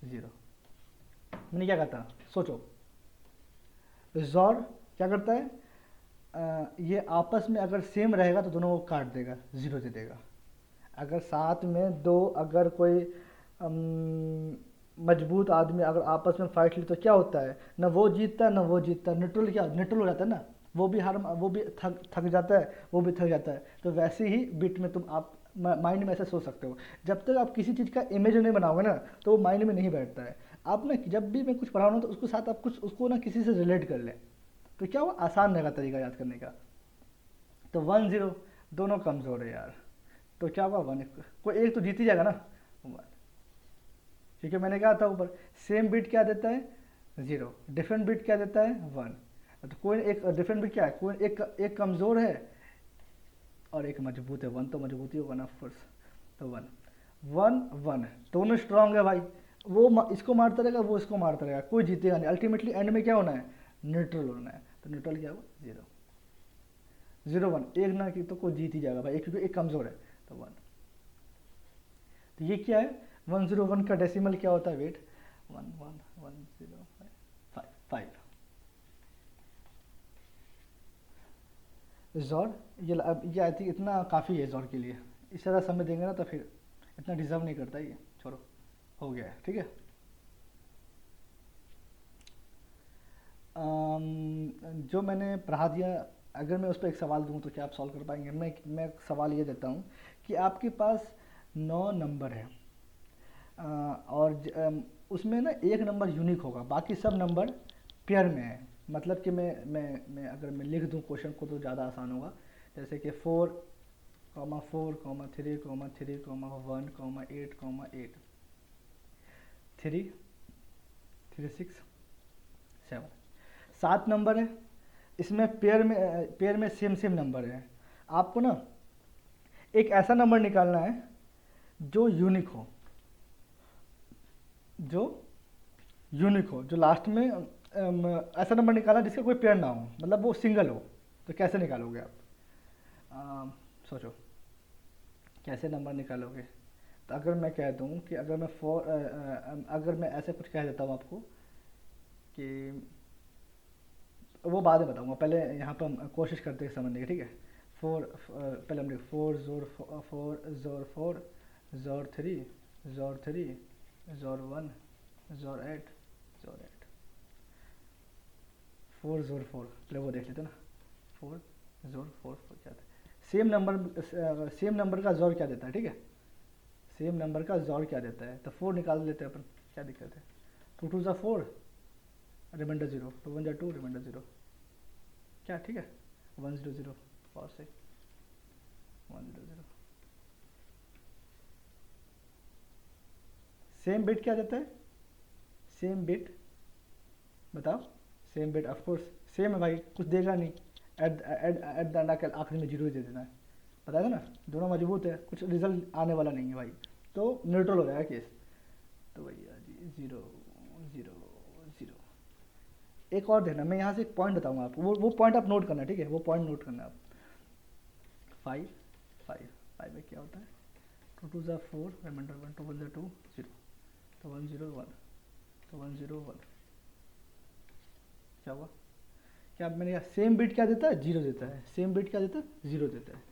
0। मैंने क्या कहता? सोचो, ज़ोर क्या करता है? ये आपस में अगर सेम रहेगा तो दोनों को काट देगा, 0 दे देगा। अगर साथ में दो, अगर कोई मजबूत आदमी अगर आपस में फाइट ले तो क्या होता है? ना वो जीतता ना वो जीतता, न्यूट्रल हो जाता है ना, वो भी थक जाता है, वो भी थक जाता है। तो वैसे ही बिट में तुम आप माइंड में ऐसे सोच सकते हो। जब तक आप किसी चीज़ का इमेज नहीं बनाओगे ना, तो वो माइंड में नहीं बैठता है। आप ना जब भी मैं कुछ पढ़ा रहा हूँ तो उसके साथ आप कुछ उसको ना किसी से रिलेट कर लें, तो क्या वो आसान रहेगा तरीका याद करने का। तो 1 0 दोनों कमज़ोर है यार, तो क्या होगा? 1, कोई एक तो जीत ही जाएगा ना, 1। क्योंकि मैंने कहा था ऊपर, सेम बिट क्या देता है? 0, डिफरेंट बिट क्या देता है? 1। तो कोई एक डिफरेंट बिट क्या है? कोई एक कमज़ोर है और एक मजबूत है, 1 तो मजबूती होगा ना ऑफकोर्स। तो 1 1 1 दोनों स्ट्रांग है भाई, वो इसको मारता रहेगा, वो इसको मारता रहेगा, कोई जीतेगा नहीं। अल्टीमेटली एंड में क्या होना है? न्यूट्रल होना है। तो न्यूट्रल क्या होगा? 0 0 1, एक ना कि तो कोई जीत ही जाएगा भाई, क्योंकि एक कमज़ोर है, तो 1। तो ये क्या है? 101 का डेसिमल क्या होता है? वेट, 1 1 1 0 5 5। ज़ोर ये आई थिंक इतना काफ़ी है ज़ोर के लिए। इस तरह समय देंगे ना तो फिर इतना डिज़र्व नहीं करता ये, छोड़ो, हो गया है, ठीक है। जो मैंने पढ़ा दिया, अगर मैं उस पर एक सवाल दूं तो क्या आप सॉल्व कर पाएंगे? मैं एक सवाल ये देता हूँ कि आपके पास 9 नंबर है, और उसमें ना एक नंबर यूनिक होगा, बाकी सब नंबर पेयर में है। मतलब कि मैं अगर मैं लिख दूं क्वेश्चन को तो ज़्यादा आसान होगा। जैसे कि 4 4 3 3 1 8 8 3 3 6 7 7 नंबर है। इसमें पेयर में सेम नंबर है। आपको ना एक ऐसा नंबर निकालना है जो यूनिक हो, जो लास्ट में ऐसा नंबर निकालना जिसका कोई पेयर ना हो, मतलब वो सिंगल हो। तो कैसे निकालोगे आप? सोचो कैसे नंबर निकालोगे? तो अगर मैं कह दूं कि अगर मैं ऐसे कुछ कह देता हूँ आपको कि वो बाद में बताऊंगा, पहले यहाँ पर हम कोशिश करते हैं समझने की, ठीक है। पहले हम 4 ज़ोर 4 ज़ोर 3 ज़ोर 1 ज़ोर 8 4 ज़ोर 4, पहले वो देख लेते ना। 4 ज़ोर 4 क्या था? सेम नंबर का ज़ोर क्या देता है, ठीक है। सेम नंबर का ज़ोर क्या देता है, तो 4 निकाल लेते हैं अपन। क्या दिक्कत है? 2 2 4, रिमाइंडर 0, 2 1 2, रिमाइंडर 0, क्या ठीक है? 1 0 0 और से 1 0 0, सेम बिट क्या देता है? सेम बिट बताओ, same bit of course same है भाई, कुछ देगा नहीं, एट द एंड आखिरी में 0 ही दे देना है, बताया था ना, दोनों मजबूत है, कुछ रिजल्ट आने वाला नहीं है भाई, तो न्यूट्रल हो जाएगा केस। तो भैया जी 0 0 0। एक और देना, मैं यहाँ से एक पॉइंट बताऊंगा आपको, वो पॉइंट आप नोट करना, ठीक है? वो पॉइंट नोट करना आप। 5 5 5 में क्या होता है? 2 2 4, रिमाइंडर 1, 2 1 2 0, तो 1 0 1, तो 1 0 1, क्या हुआ? क्या मैंने कहा सेम बिट क्या देता है? 0 देता है। सेम बिट क्या देता है? 0 देता है।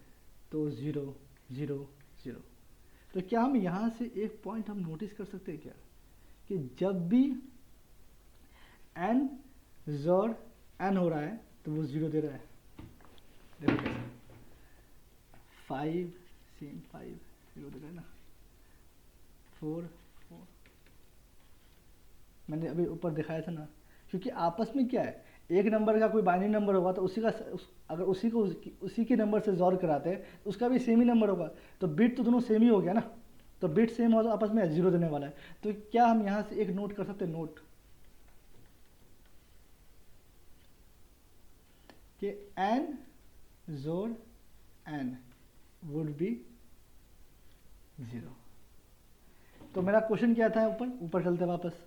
तो 0 0 0। तो क्या हम यहाँ से एक पॉइंट हम नोटिस कर सकते हैं क्या, कि जब भी n जोड़ n हो रहा है तो वो 0 दे रहा है। देखो कैसे, 5 सेम 5 0 दे रहा है ना, 4 4, मैंने अभी ऊपर दिखाया था ना, क्योंकि आपस में क्या है, एक नंबर का कोई बाइनरी नंबर होगा तो उसी का अगर उसी के नंबर से जोड़ कराते हैं तो उसका भी सेम ही नंबर होगा, तो बिट तो दोनों सेम ही हो गया ना, तो बिट सेम हो तो आपस में 0 देने वाला है। तो क्या हम यहाँ से एक नोट कर सकते हैं, नोट कि n जोड़ n वुड बी 0। तो मेरा क्वेश्चन क्या था, ऊपर चलते वापस,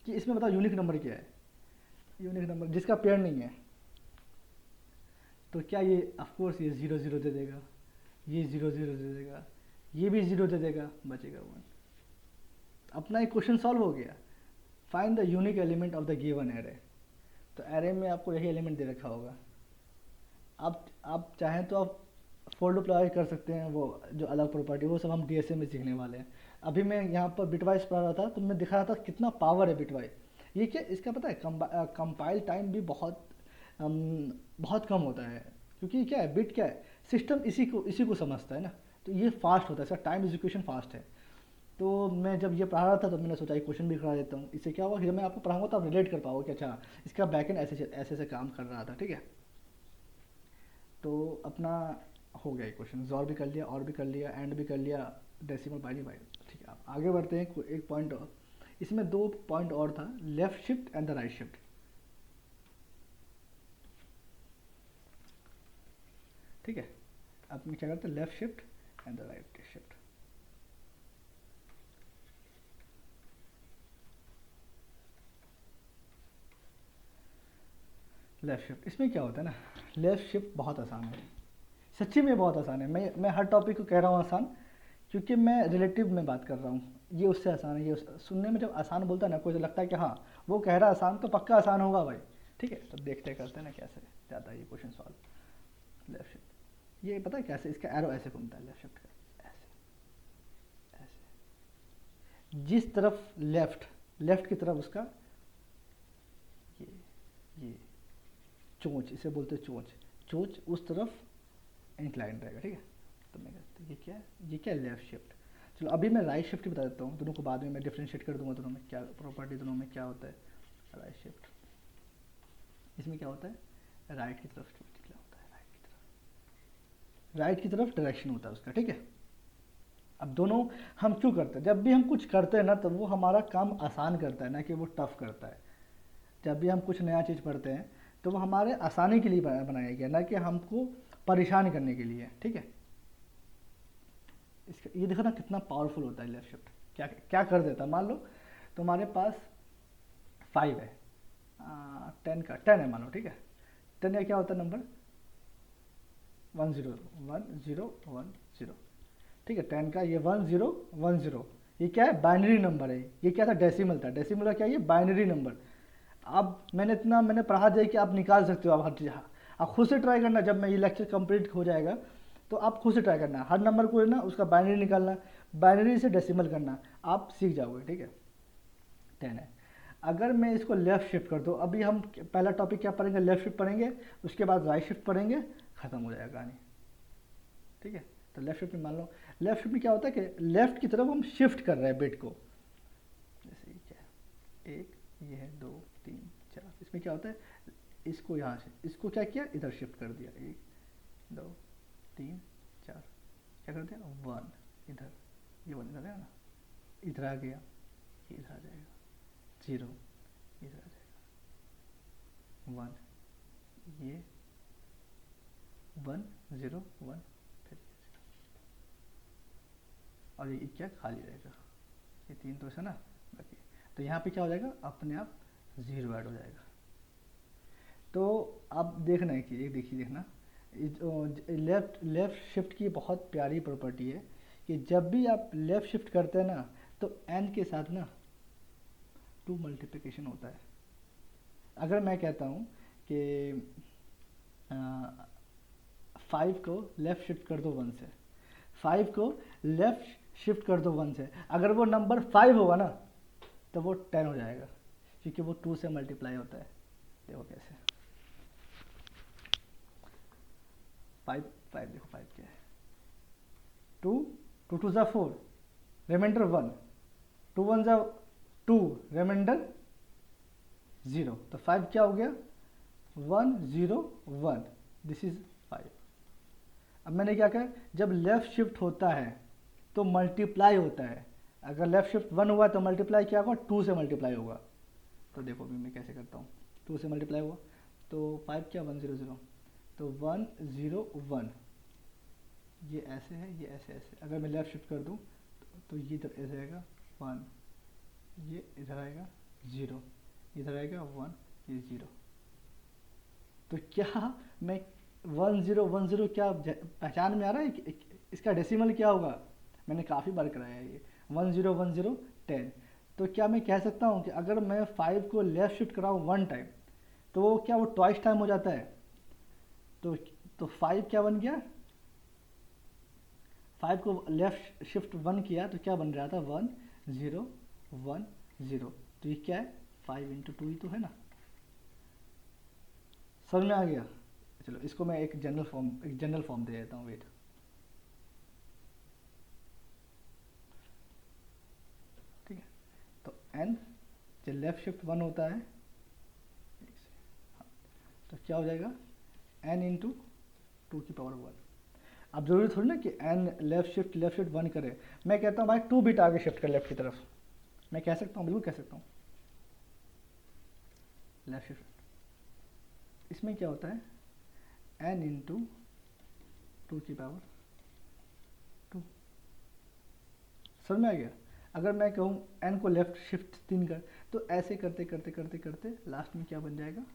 कि इसमें बताओ यूनिक नंबर क्या है? यूनिक नंबर जिसका पेयर नहीं है, तो क्या ये ऑफ कोर्स ये 0 0 दे देगा, ये 0 0 दे देगा, ये भी 0 दे देगा, बचेगा 1। अपना एक क्वेश्चन सॉल्व हो गया। Find the unique element of the given array. तो एरे में आपको यही एलिमेंट दे रखा होगा, आप चाहें तो आप फोल्ड अप्लाई कर सकते हैं, वो जो अलग प्रॉपर्टी, वो सब हम डीएसए में सीखने वाले हैं। अभी मैं यहाँ पर बिटवाइज पढ़ा रहा था तो मैं दिखा रहा था कितना पावर है बिटवाइज। ये क्या, इसका पता है कंपाइल टाइम भी बहुत कम होता है, क्योंकि क्या है, बिट क्या है, सिस्टम इसी को समझता है ना, तो ये फास्ट होता है, इसका टाइम एग्जीक्यूशन फास्ट है। तो मैं जब ये पढ़ा रहा था तो मैंने सोचा एक क्वेश्चन भी करा देता हूँ, इससे क्या होगा कि जब मैं आपको पढ़ाऊंगा तो आप रिलेट कर पाओगे कि अच्छा इसका बैकएंड ऐसे काम कर रहा था, ठीक है? तो अपना हो गया एक क्वेश्चन, और भी कर लिया, और भी कर लिया, एंड भी कर लिया, डेसिमल बाई बाई, ठीक है? आप आगे बढ़ते हैं, एक पॉइंट और, इसमें 2 पॉइंट और था, left shift and the right shift. ठीक है, अपने क्या करते हैं, left shift and the right shift. Left shift, इसमें क्या होता है ना, लेफ्ट शिफ्ट बहुत आसान है, सच्ची में बहुत आसान है। मैं हर टॉपिक को कह रहा हूँ आसान, क्योंकि मैं रिलेटिव में बात कर रहा हूँ, ये उससे आसान है, सुनने में जब आसान बोलता है ना कोई, तो लगता है कि हाँ वो कह रहा है आसान तो पक्का आसान होगा भाई, ठीक है? तो देखते करते हैं ना कैसे जाता है ये क्वेश्चन सॉल्व। लेफ्ट शिफ्ट, ये पता है कैसे, इसका एरो ऐसे घूमता है लेफ्ट शिफ्ट का, ऐसे ऐसे, जिस तरफ लेफ्ट की तरफ उसका ये चोंच, इसे बोलते हैं चोंच उस तरफ इंक्लाइन रहेगा, ठीक है? तो मैं कहता ये क्या है, ये क्या है, लेफ्ट शिफ्ट। चलो अभी मैं राइट शिफ्ट बता देता हूँ, दोनों को बाद में मैं डिफ्रेंशिएट कर दूंगा, दोनों में क्या प्रॉपर्टी, दोनों में क्या होता है। राइट शिफ्ट, इसमें क्या होता है, राइट की तरफ क्या होता है, राइट की तरफ डायरेक्शन होता है उसका, ठीक है? अब दोनों हम क्यों करते हैं, जब भी हम कुछ करते हैं ना तो वो हमारा काम आसान करता है ना कि वो टफ करता है। जब भी हम कुछ नया चीज़ पढ़ते हैं तो वो हमारे आसानी के लिए बनाया गया, ना कि हमको परेशान करने के लिए, ठीक है? इसका ये देखो ना कितना पावरफुल होता है लेफ्ट शिफ्ट, क्या क्या कर देता है। मान लो तुम्हारे पास 5 है, 10 है मान लो, ठीक है? 10 का क्या होता है नंबर, 1 0 1 0 1 0, ठीक है? 10 का ये 1 0 1 0, ये क्या है, बाइनरी नंबर है। ये क्या था, डेसिमल था। डेसिमल का क्या है, ये बाइनरी नंबर। अब मैंने पढ़ा दिया कि आप निकाल सकते हो, आप हर चीज़ आप खुद से ट्राई करना। जब मैं ये लेक्चर कंप्लीट हो जाएगा तो आप खुद से ट्राई करना, हर नंबर को ना उसका बाइनरी निकालना, बाइनरी से डेसिमल करना, आप सीख जाओगे, ठीक है? 10 है। अगर मैं इसको लेफ़्ट शिफ्ट कर दूँ, अभी हम पहला टॉपिक क्या पढ़ेंगे, लेफ़्ट शिफ्ट पढ़ेंगे, उसके बाद राइट शिफ्ट पढ़ेंगे, ख़त्म हो जाएगा कहानी, ठीक है? तो लेफ्ट शिफ्ट में मान लो, लेफ्ट शिफ्ट में क्या होता है कि लेफ्ट की तरफ हम शिफ्ट कर रहे हैं बिट को, जैसे ये क्या है, एक ये है, 2 3 4, इसमें क्या होता है, इसको यहाँ से इसको क्या किया, इधर शिफ्ट कर दिया, 1 2 3 4, क्या कर दिया, 1 इधर, ये 1 इधर है ना, इधर आ गया, ये इधर आ जाएगा, 0 इधर आ जाएगा, 1 ये 1 0 1, फिर और ये क्या खाली रहेगा, ये 3 तो ऐसा ना बाकी, तो यहाँ पे क्या हो जाएगा, अपने आप 0 ऐड हो जाएगा। तो आप देखना है कि एक देखना, लेफ़्ट शिफ्ट की बहुत प्यारी प्रॉपर्टी है कि जब भी आप लेफ़्ट शिफ्ट करते हैं ना, तो n के साथ ना 2 मल्टीप्लिकेशन होता है। अगर मैं कहता हूँ कि 5 को लेफ़्ट शिफ्ट कर दो 1 से, 5 को लेफ़्ट शिफ्ट कर दो 1 से, अगर वो नंबर 5 होगा ना तो वो 10 हो जाएगा, क्योंकि वो 2 से मल्टीप्लाई होता है। देखो कैसे, 5 देखो 5 क्या है, 2 2 2 ज़ा 4, रिमाइंडर 1, 2 1 ज़ा 2, रिमाइंडर 0, तो 5 क्या हो गया, 1 0 1, दिस इज 5। अब मैंने क्या कहा, जब लेफ़्ट शिफ्ट होता है तो मल्टीप्लाई होता है, अगर लेफ़्ट शिफ्ट 1 हुआ तो मल्टीप्लाई क्या होगा, 2 से मल्टीप्लाई होगा। तो देखो अभी मैं कैसे करता हूँ, 2 से मल्टीप्लाई हुआ तो 5 क्या 1 0 0, तो 1 0 1, ये ऐसे है, ये ऐसे ऐसे, अगर मैं लेफ़्ट शिफ्ट कर दूँ तो ये इधर ऐसे आएगा 1, ये इधर आएगा 0, इधर आएगा 1, ये 0। तो क्या मैं 1 0 1 0 क्या पहचान में आ रहा है कि इसका डेसिमल क्या होगा, मैंने काफ़ी बार कराया है ये, 1 0 1 0 10। तो क्या मैं कह सकता हूँ कि अगर मैं 5 को लेफ़्ट शिफ्ट कराऊँ 1 टाइम तो क्या वो ट्वाइस टाइम हो जाता है, तो 5 क्या बन गया, 5 को लेफ़्ट शिफ्ट 1 किया तो क्या बन रहा था, 1 0 1 0, तो ये क्या है, 5 × 2 ही तो है ना, समझ में आ गया। चलो इसको मैं एक जनरल फॉर्म दे देता हूँ, वेट, ठीक है। तो n जब लेफ़्ट शिफ्ट 1 होता है, तो क्या हो जाएगा, n × 2 की पावर 1। अब जरूरी थोड़ी ना कि n लेफ़्ट शिफ्ट 1 करे, मैं कहता हूँ भाई 2 बिट आगे शिफ्ट कर लेफ्ट की तरफ, मैं कह सकता हूँ, बिल्कुल कह सकता हूँ, लेफ़्ट शिफ्ट। इसमें क्या होता है, n × 2 की पावर 2, समझ में आ गया। अगर मैं कहूँ n को लेफ़्ट शिफ्ट 3 कर, तो ऐसे करते करते करते करते लास्ट में क्या बन जाएगा,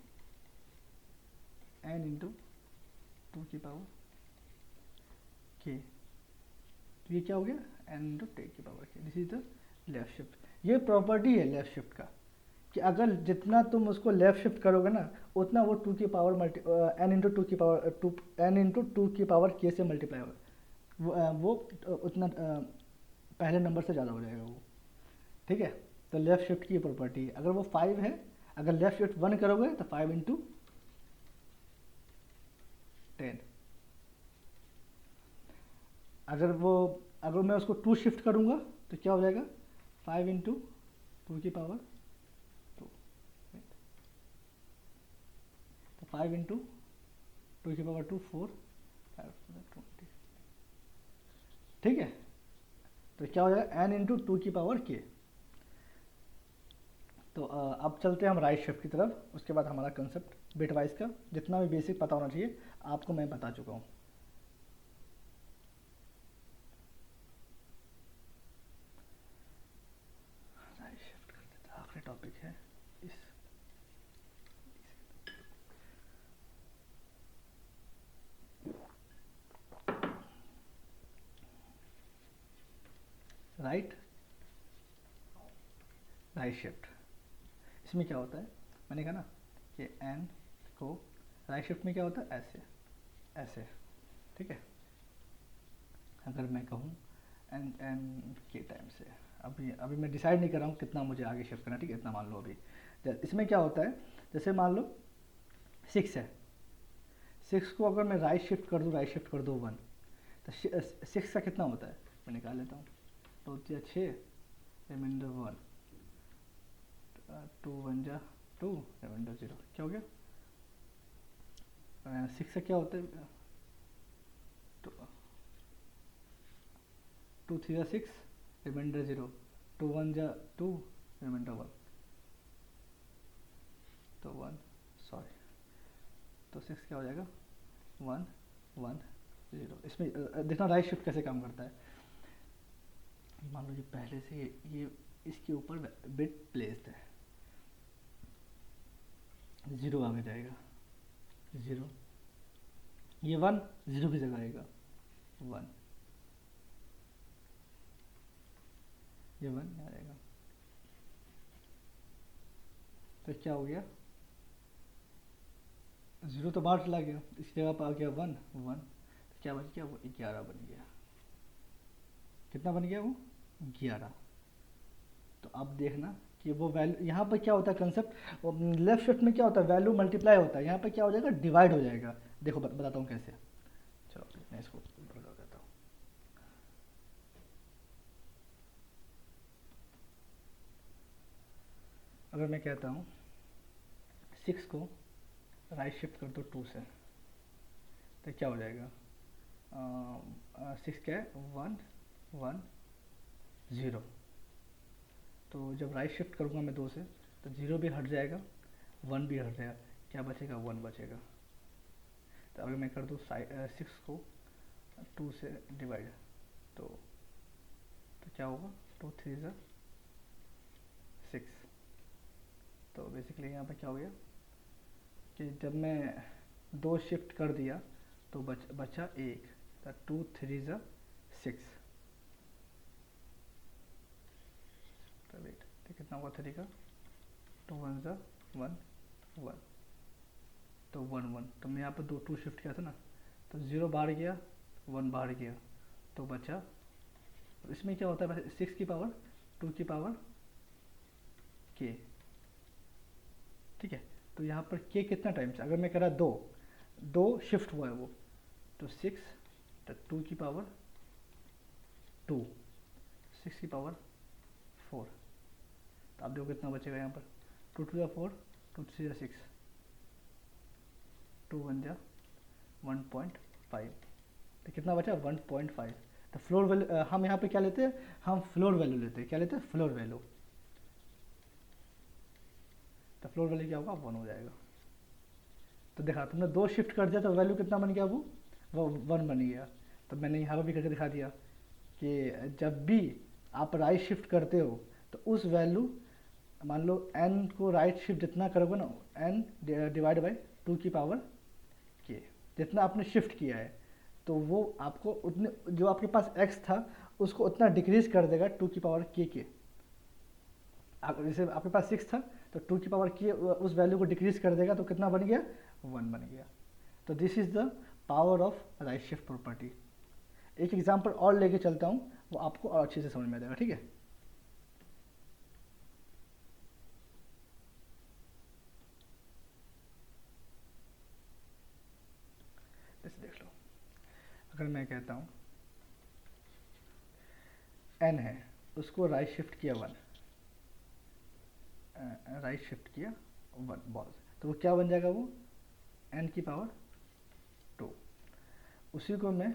n × 2 की पावर k, तो ये क्या हो गया, n × 10 की power k, this is the left shift. ये प्रॉपर्टी है लेफ़्ट शिफ्ट का कि अगर जितना तुम उसको लेफ़्ट शिफ्ट करोगे ना, उतना वो 2 की पावर n × 2 की पावर n × 2 की पावर k से मल्टीप्लाई होगा, वो उतना पहले नंबर से ज़्यादा हो जाएगा वो, ठीक है। तो लेफ़्ट शिफ्ट की प्रॉपर्टी है, अगर वो 5 है, अगर लेफ़्ट शिफ्ट 1 करोगे तो 5 × 10, अगर मैं उसको 2 शिफ्ट करूँगा तो क्या हो जाएगा, 5 × 2 की पावर 2, तो 5 × 2 की पावर 2 4 5 20, ठीक है। तो क्या हो जाएगा, n × 2 की पावर k। तो अब चलते हैं हम राइट शिफ्ट की तरफ, उसके बाद हमारा कंसेप्ट बिट वाइज का जितना भी बेसिक पता होना चाहिए आपको मैं बता चुका हूँ। राइट शिफ्ट कर देते हैं, आखिरी टॉपिक है इस राइट शिफ्ट। इसमें क्या होता है, मैंने कहा ना कि n को राइट शिफ्ट में क्या होता है, ऐसे ऐसे, ठीक है। अगर मैं कहूँ n के टाइम से, अभी मैं डिसाइड नहीं कर रहा हूँ कितना मुझे आगे शिफ्ट करना, ठीक है, इतना मान लो। अभी इसमें क्या होता है, जैसे मान लो 6 है, 6 को अगर मैं राइट शिफ्ट कर दूँ 1, तो 6 का कितना होता है, मैं निकाल लेता हूँ। 2 या 6, रिमाइंडर 1, 2 1 जा 2, रिमाइंडर 0, क्या हो गया। 6 का क्या होता है, 2 3 जा 6, रिमाइंडर 0, 2 1 जा 2, रिमाइंडर 1, तो 1, सॉरी, तो 6 क्या हो जाएगा, 1 1 0। इसमें देखना राइट शिफ्ट कैसे काम करता है। मान लो ये पहले से ये इसके ऊपर बिट प्लेस्ड है, 0 आगे जाएगा, 0, ये 1 0 की जगह आएगा, 1, ये 1 यहाँ आएगा, तो क्या हो गया, 0 तो बाहर चला गया, इसकी जगह पर आ गया 1 1, तो क्या बन गया, वो 11 बन गया। कितना बन गया, वो 11। तो अब देखना कि वो वैल्यू यहाँ पर क्या होता है, कंसेप्ट लेफ्ट शिफ्ट में क्या होता है, वैल्यू मल्टीप्लाई होता है, यहाँ पर क्या हो जाएगा, डिवाइड हो जाएगा। देखो बताता हूँ कैसे। चलो मैं इसको बता देता हूँ। अगर मैं कहता हूँ 6 को राइट शिफ्ट कर दो 2 से, तो क्या हो जाएगा, 6 क्या है, 1 1 0। तो जब राइट शिफ्ट करूँगा मैं 2 से, तो 0 भी हट जाएगा, 1 भी हट जाएगा, क्या बचेगा, 1 बचेगा। तो अगर मैं कर दूँ 6 को 2 से डिवाइड, तो क्या होगा, 2 3 जा 6। तो बेसिकली यहाँ पे क्या हो गया कि जब मैं 2 शिफ्ट कर दिया तो बचा 1, तो 2 3 जा 6। तो वेट, तो कितना होगा 3 का, 2 1 जा 1 1, तो 1 1। तो मैं यहाँ पर 2 शिफ्ट किया था ना, तो 0 बाहर गया, 1 बाहर गया, तो बचा। इसमें क्या होता है, 6 की पावर 2 की पावर k, ठीक है। तो यहाँ पर k कितना टाइम्स, अगर मैं कह रहा 2 शिफ्ट हुआ है वो, तो 6 तो 2 की पावर 2, 6 की पावर 4। तो आप देखो कितना बचेगा यहाँ पर, 2 2 जा 4, 2 3 जा 6, 2 1 जा 1.5, तो कितना बचा 1.5। तो फ्लोर वैल्यू हम यहाँ पे क्या लेते हैं, हम फ्लोर वैल्यू लेते हैं, क्या लेते हैं, फ्लोर वैल्यू। तो फ्लोर वैल्यू क्या होगा, 1 हो जाएगा। तो देखा तुमने 2 शिफ्ट कर दिया तो वैल्यू कितना बन गया, वो 1 बन गया। तो मैंने यहाँ पर भी करके दिखा दिया कि जब भी आप राइट शिफ्ट करते हो तो उस वैल्यू, मान लो n को राइट शिफ्ट जितना करोगे ना, n डिवाइड बाई 2 की पावर k, जितना आपने शिफ्ट किया है, तो वो आपको उतने, जो आपके पास x था उसको उतना डिक्रीज कर देगा 2 की पावर k के। जैसे आपके पास 6 था तो 2 की पावर k उस वैल्यू को डिक्रीज कर देगा, तो कितना बन गया, 1 बन गया। तो this is the power of right shift property. एक एग्जांपल और लेके चलता हूँ, वो आपको और अच्छे से समझ में आ जाएगा, ठीक है। जैसे देख लो, अगर मैं कहता हूँ n है, उसको राइट शिफ्ट किया 1, राइट शिफ्ट किया 1 बॉल, तो वो क्या बन जाएगा, वो n की पावर 2। उसी को मैं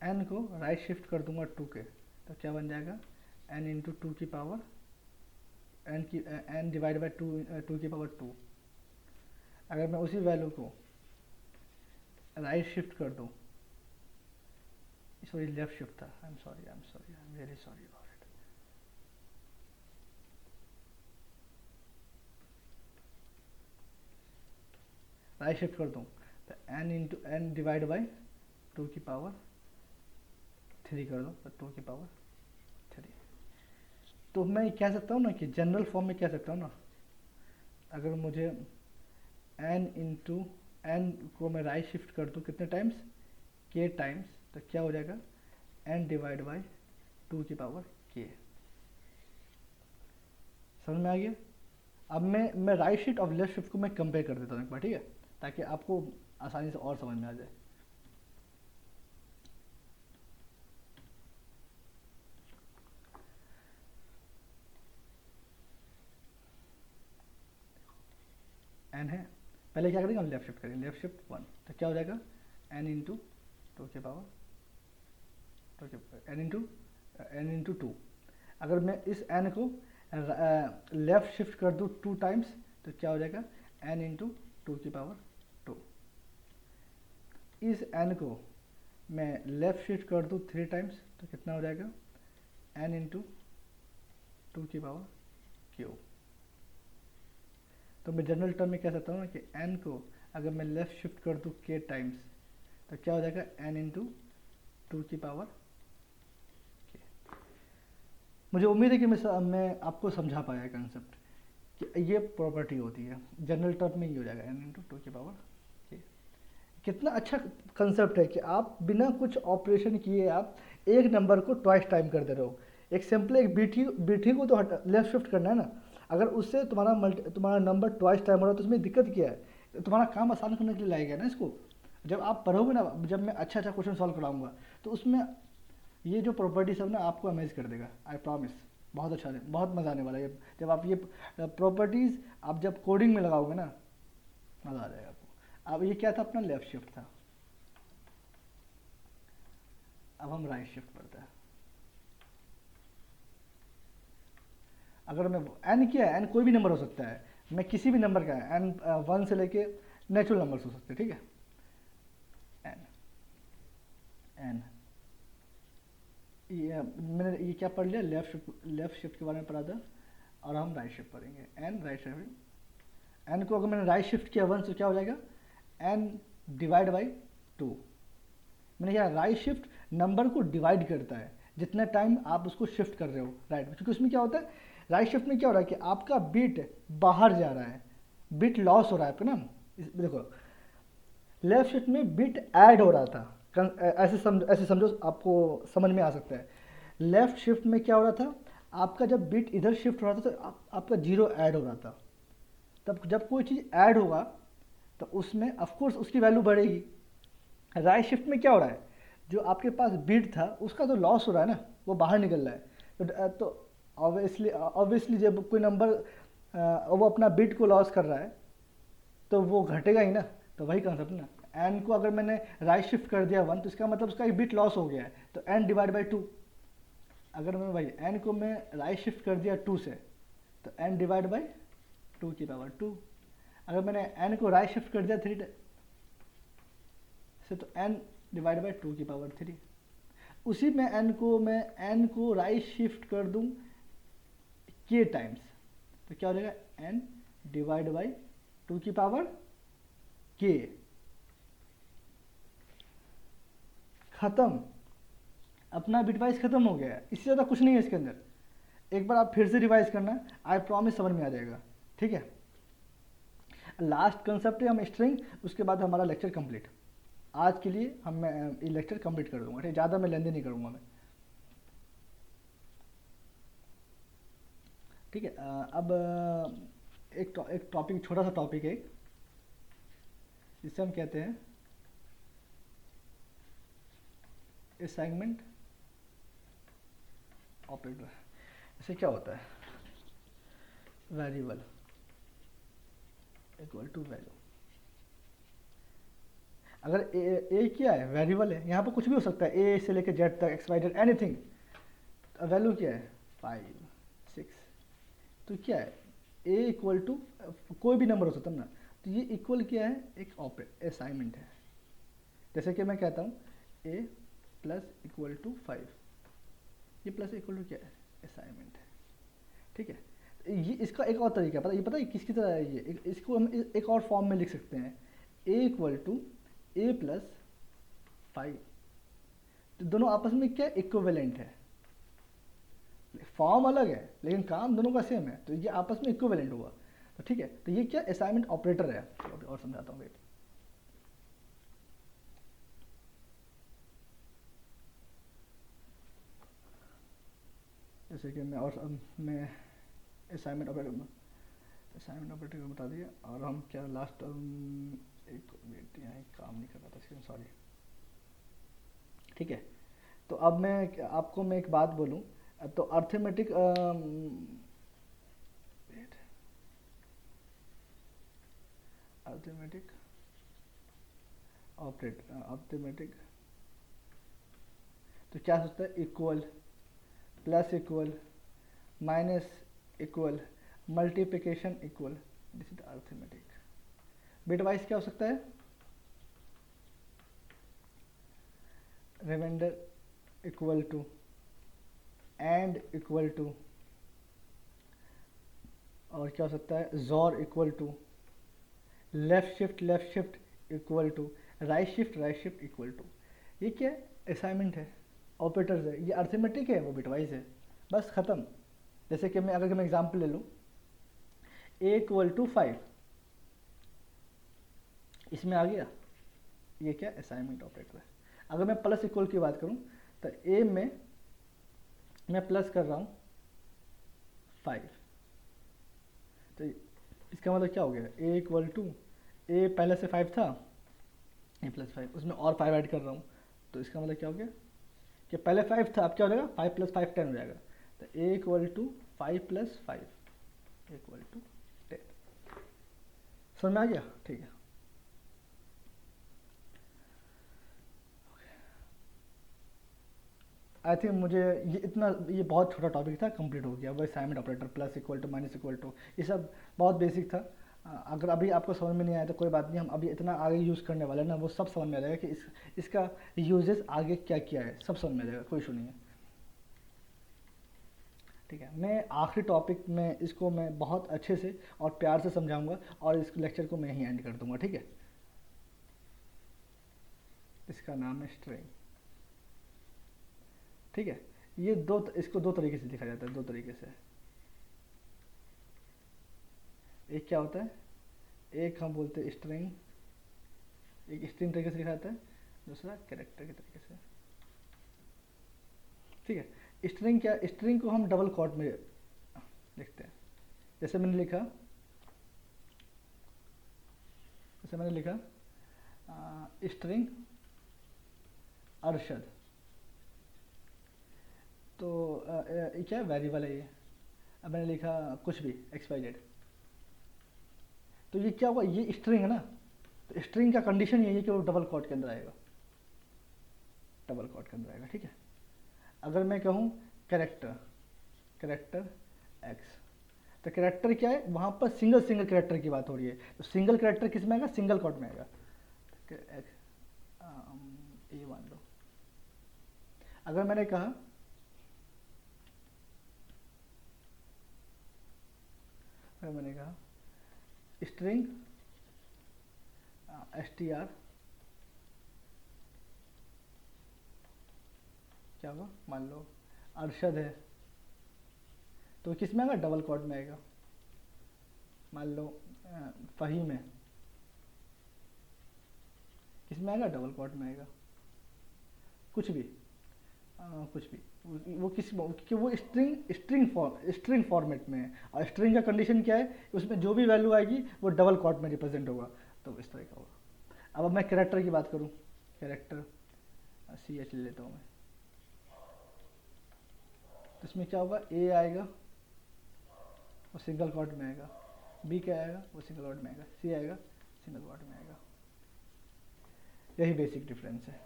n को राइट शिफ्ट कर दूंगा 2 के, तो क्या बन जाएगा, n इंटू 2 की पावर n डिवाइड बाई 2 की पावर 2। अगर मैं उसी वैल्यू को राइट शिफ्ट कर दूं, सॉरी लेफ्ट शिफ्ट था, I am very sorry about it. Right shift कर दूं तो n into n divide by 2 की पावर 3 कर दो, तो 2 की पावर 3। तो मैं कह सकता हूँ ना कि जनरल फॉर्म में कह सकता हूँ ना, अगर मुझे n इंटू n को मैं राइट शिफ्ट कर दूँ कितने टाइम्स, k टाइम्स, तो क्या हो जाएगा, n डिवाइड बाई 2 की पावर k। समझ में आ गया। अब मैं राइट शिफ्ट और लेफ्ट शिफ्ट को मैं कंपेयर कर देता हूँ एक बार, ठीक है, ताकि आपको आसानी से और समझ में आ जाए। n है, पहले क्या करेंगे हम लेफ्ट शिफ्ट करेंगे, लेफ्ट शिफ्ट 1, तो क्या हो जाएगा n इंटू टू के पावर n इंटू टू। अगर मैं इस n को लेफ्ट शिफ्ट कर दूँ 2 टाइम्स तो क्या हो जाएगा n इंटू टू की पावर 2। इस n को मैं लेफ्ट शिफ्ट कर दूँ 3 टाइम्स तो कितना हो जाएगा n इंटू टू की पावर क्यू। तो मैं जनरल टर्म में कह सकता हूँ ना कि n को अगर मैं लेफ्ट शिफ्ट कर दूँ k टाइम्स तो क्या हो जाएगा n इंटू टू की पावर k। मुझे उम्मीद है कि मैं आपको समझा पाया कंसेप्ट कि ये प्रॉपर्टी होती है, जनरल टर्म में ये हो जाएगा n इंटू टू की पावर k। कितना अच्छा कंसेप्ट है कि आप बिना कुछ ऑपरेशन किए आप एक नंबर को ट्वाइस टाइम कर दे रहे हो। एक सिंपल एक बीटी को तो लेफ्ट शिफ्ट करना है ना, अगर उससे तुम्हारा नंबर ट्वाइस टाइम हो रहा है तो उसमें दिक्कत क्या है, तो तुम्हारा काम आसान करने के लिए लाएगा ना इसको। जब आप पढ़ोगे ना, जब मैं अच्छा क्वेश्चन सॉल्व कराऊंगा तो उसमें ये जो प्रॉपर्टी सब ना आपको अमेज कर देगा, आई प्रॉमिस। बहुत अच्छा, बहुत मज़ा आने वाला है जब आप ये प्रॉपर्टीज़ आप जब कोडिंग में लगाओगे ना, मज़ा आ जाएगा आपको। अब ये क्या था, अपना लेफ्ट शिफ्ट था, अब हम राइट शिफ्ट पढ़ते हैं। अगर मैं n क्या है, n कोई भी नंबर हो सकता है, मैं किसी भी नंबर का है, n 1 से लेके नेचुरल नंबर्स हो सकते हैं, ठीक है। n ये मैंने ये क्या पढ़ लिया, लेफ्ट शिफ्ट के बारे में पढ़ा था, और हम राइट शिफ्ट पढ़ेंगे। n राइट शिफ्ट, n को अगर मैंने राइट शिफ्ट किया 1 तो क्या हो जाएगा n डिवाइड बाई 2। मैंने क्या, राइट शिफ्ट नंबर को डिवाइड करता है जितना टाइम आप उसको शिफ्ट कर रहे हो राइट, क्योंकि उसमें क्या होता है, राइट शिफ्ट में क्या हो रहा है कि आपका बिट बाहर जा रहा है, बिट लॉस हो रहा है आपका ना। देखो लेफ्ट शिफ्ट में बिट ऐड हो रहा था, ऐसे समझो, आपको समझ में आ सकता है। लेफ्ट शिफ्ट में क्या हो रहा था, आपका जब बिट इधर शिफ्ट हो रहा था तो आपका 0 ऐड हो रहा था। तब जब कोई चीज़ ऐड होगा तो उसमें ऑफकोर्स उसकी वैल्यू बढ़ेगी। राइट शिफ्ट में क्या हो रहा है, जो आपके पास बिट था उसका तो लॉस हो रहा है ना, वो बाहर निकल रहा है। तो ऑब्वियसली जब कोई नंबर वो अपना बिट को लॉस कर रहा है तो वो घटेगा ही ना। तो वही कंसेप्ट ना, n को अगर मैंने राइट शिफ्ट कर दिया 1 तो इसका मतलब उसका एक बिट लॉस हो गया है, तो n डिवाइड बाई 2। अगर मैं भाई n को मैं राइट शिफ्ट कर दिया 2 से तो n डिवाइड बाई 2 की पावर 2। अगर मैंने n को राइट शिफ्ट कर दिया 3 से तो n डिवाइड बाई 2 की पावर 3। उसी में n को राइट शिफ्ट कर दूं k टाइम्स तो क्या हो जाएगा n डिवाइड बाई 2 की पावर k। खत्म, अपना बिटवाइज खत्म हो गया है, इससे ज़्यादा कुछ नहीं है इसके अंदर। एक बार आप फिर से रिवाइज करना, आई प्रॉमिस समझ में आ जाएगा, ठीक है। लास्ट कंसेप्ट है हम स्ट्रिंग, उसके बाद हमारा लेक्चर कंप्लीट। आज के लिए मैं ये लेक्चर कंप्लीट कर दूंगा, ठीक है, ज़्यादा मैं लेंदी नहीं करूँगा मैं, ठीक है। अब एक टॉपिक, छोटा सा टॉपिक है जिसे हम कहते हैं असाइनमेंट ऑपरेटर। इसे क्या होता है, वेरिएबल इक्वल टू वैल्यू। अगर ए क्या है, वेरिएबल है, यहाँ पर कुछ भी हो सकता है, ए से लेकर जेड तक, X Y Z anything. Value क्या है 5 6, तो क्या है ए इक्वल टू कोई भी नंबर हो सकता है ना, तो ये इक्वल क्या है, एक असाइनमेंट है। जैसे कि मैं कहता हूँ ए प्लस इक्वल टू 5, ये प्लस इक्वल टू क्या है, असाइनमेंट है, ठीक है। ये इसका एक और तरीका है, पता है किसकी तरह है ये, इसको हम एक और फॉर्म में लिख सकते हैं, ए इक्वल टू ए प्लस 5। तो दोनों आपस में क्या इक्विवेलेंट है, फॉर्म अलग है लेकिन काम दोनों का सेम है, तो ये आपस में इक्विवेलेंट हुआ। तो ठीक है, तो ये क्या असाइनमेंट ऑपरेटर है। चलो और समझाता हूँ, वेट। जैसे कि मैं असाइनमेंट ऑपरेटर को बता दिया, और हम क्या लास्ट एक वेट, यहाँ काम नहीं कर रहा था इसके, सॉरी, ठीक है। तो अब मैं एक बात बोलूँ, तो अर्थमेटिक अर्थमेटिक ऑपरेट अर्थमेटिक, तो क्या सोचता है, equal, plus equal, minus equal, multiplication equal, this is arithmetic. Bit wise क्या हो सकता है, remainder equal to, and equal to, और क्या हो सकता है, XOR equal to, left shift equal to, right shift equal to. ये क्या है, असाइनमेंट है, ऑपरेटर्स है, ये अर्थमेटिक है, वो बिटवाइज है, बस ख़त्म। जैसे कि अगर मैं एग्जांपल ले लूँ, ए इक्वल टू 5, इसमें आ गया, ये क्या असाइनमेंट ऑपरेटर है। अगर मैं प्लस इक्वल की बात करूँ तो ए में मैं प्लस कर रहा हूँ 5, तो इसका मतलब क्या हो गया, ए इक्वल टू, ए पहले से 5 था, ए प्लस 5, उसमें और 5 ऐड कर रहा हूँ, तो इसका मतलब क्या हो गया कि पहले 5 था, अब क्या हो जाएगा, 5 प्लस 5 10 हो जाएगा। तो a equal to 5 plus 5 equal to 10। समझ में आ गया, ठीक है। आई थिंक मुझे ये बहुत छोटा टॉपिक था, कंप्लीट हो गया। वो assignment operator, plus equal to, minus equal to, ये सब बहुत बेसिक था। अगर अभी आपको समझ में नहीं आया तो कोई बात नहीं, हम अभी इतना आगे यूज़ करने वाले हैं ना, वो सब समझ में आ जाएगा कि इसका यूजेस आगे क्या क्या है, सब समझ में आ जाएगा, कोई इशू नहीं है, ठीक है। मैं आखिरी टॉपिक में इसको मैं बहुत अच्छे से और प्यार से समझाऊंगा, और इस लेक्चर को मैं यहीं एंड कर दूंगा, ठीक है। इसका नाम है स्ट्रिंग, ठीक है। ये इसको दो तरीके से लिखा जाता है, दो तरीके से। एक क्या होता है, एक हम बोलते हैं स्ट्रिंग, एक स्ट्रिंग तरीके से लिखा जाता है, दूसरा कैरेक्टर के तरीके से, ठीक है। स्ट्रिंग क्या, स्ट्रिंग को हम डबल कोट में लिखते हैं। जैसे मैंने लिखा स्ट्रिंग अरशद, तो ये क्या है, वेरिएबल है ये। अब मैंने लिखा कुछ भी XYZ, तो ये क्या हुआ, ये स्ट्रिंग है ना, तो स्ट्रिंग का कंडीशन यही है कि वो डबल कोट के अंदर आएगा, डबल कोट के अंदर आएगा, ठीक है। अगर मैं कहूँ कैरेक्टर X, तो कैरेक्टर क्या है, वहाँ पर सिंगल कैरेक्टर की बात हो रही है, तो सिंगल कैरेक्टर किस में आएगा, सिंगल कोट में आएगा, ये मान लो। अगर मैंने कहा स्ट्रिंग str, क्या होगा, मान लो अरशद है, तो किस में आएगा, डबल कोट में आएगा। मान लो फ़हीम है, किस में आएगा, डबल कोट में आएगा। कुछ भी वो क्योंकि वो स्ट्रिंग फॉर्मेट में है, और स्ट्रिंग का कंडीशन क्या है, उसमें जो भी वैल्यू आएगी वो डबल कोट में रिप्रेजेंट होगा, तो इस तरह का होगा। अब मैं कैरेक्टर की बात करूँ, कैरेक्टर CH ले लेता हूँ मैं, तो इसमें क्या होगा, A आएगा वो सिंगल कोट में आएगा, B क्या आएगा वो सिंगल कोट में आएगा, C आएगा सिंगल कोट में आएगा। यही बेसिक डिफरेंस है,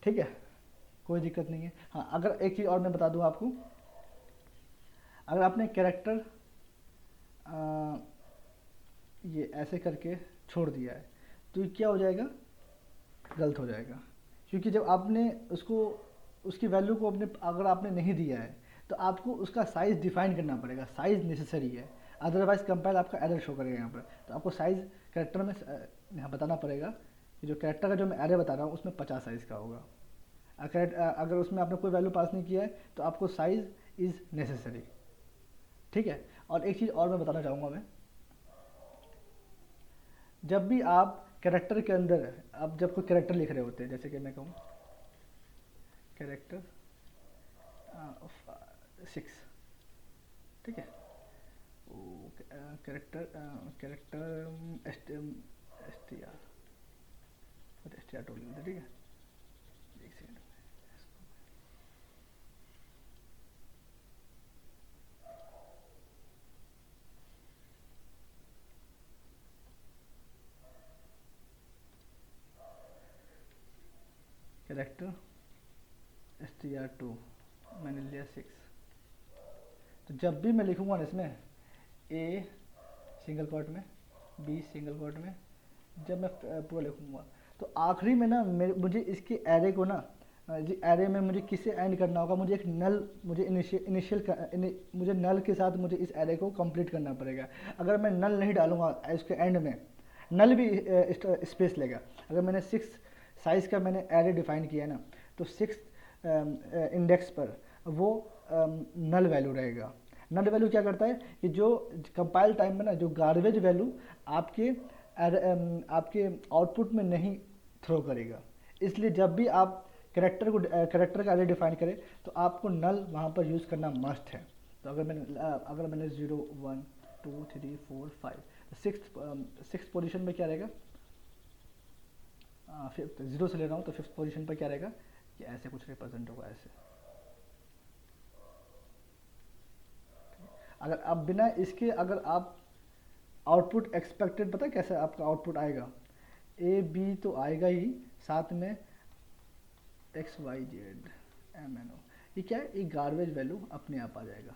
ठीक है, कोई दिक्कत नहीं है। हाँ, अगर एक चीज़ और मैं बता दूँ आपको, अगर आपने कैरेक्टर ये ऐसे करके छोड़ दिया है, तो ये क्या हो जाएगा, गलत हो जाएगा, क्योंकि जब आपने उसकी वैल्यू को अगर आपने नहीं दिया है, तो आपको उसका साइज़ डिफाइन करना पड़ेगा, साइज़ नेसेसरी है, अदरवाइज कंपाइल आपका एरर शो करेगा यहाँ पर। तो आपको साइज़ कैरेक्टर में यहाँ बताना पड़ेगा कि जो कैरेक्टर का जो मैं एरे बता रहा हूँ उसमें 50 साइज़ का होगा। अगर उसमें आपने कोई वैल्यू पास नहीं किया है तो आपको साइज़ इज़ नेसेसरी, ठीक है। और एक चीज़ और मैं बताना चाहूँगा, मैं जब भी आप कैरेक्टर के अंदर, आप जब कोई कैरेक्टर लिख रहे होते हैं, जैसे कि मैं कहूँ कैरेक्टर 6, ठीक है, कैरेक्टर STR टोल, ठीक है, एक सेकेंड, कैरेक्टर str2 मैंने लिया 6। तो जब भी मैं लिखूंगा ना इसमें a सिंगल कोट में, b सिंगल कोट में, जब मैं पूरा लिखूंगा तो आखिरी में ना मुझे इसके एरे को ना जी एरे में मुझे किसे एंड करना होगा, मुझे एक नल, मुझे मुझे नल के साथ मुझे इस एरे को कंप्लीट करना पड़ेगा। अगर मैं नल नहीं डालूंगा इसके एंड में, नल भी स्पेस लेगा। अगर मैंने 6 साइज़ का मैंने एरे डिफाइन किया है ना, तो 6 इंडेक्स पर वो नल वैल्यू रहेगा। नल वैल्यू क्या करता है कि जो कंपाइल टाइम में ना जो गार्बेज वैल्यू आपके आपके आउटपुट में नहीं थ्रो करेगा। इसलिए जब भी आप कैरेक्टर का एरे डिफाइन करें तो आपको नल वहाँ पर यूज़ करना मस्ट है। तो अगर मैंने 0 1 2 3 4 5 सिक्स पोजीशन में क्या रहेगा, फिफ्थ 0 से ले रहा हूँ तो फिफ्थ पोजीशन पर क्या रहेगा कि ऐसे कुछ रिप्रेजेंट होगा ऐसे। अगर आप बिना इसके अगर आप आउटपुट एक्सपेक्टेड, पता है कैसे आपका आउटपुट आएगा, ए बी तो आएगा ही, साथ में X Y Z M N O, ये क्या है, ये गार्बेज वैल्यू अपने आप आ जाएगा।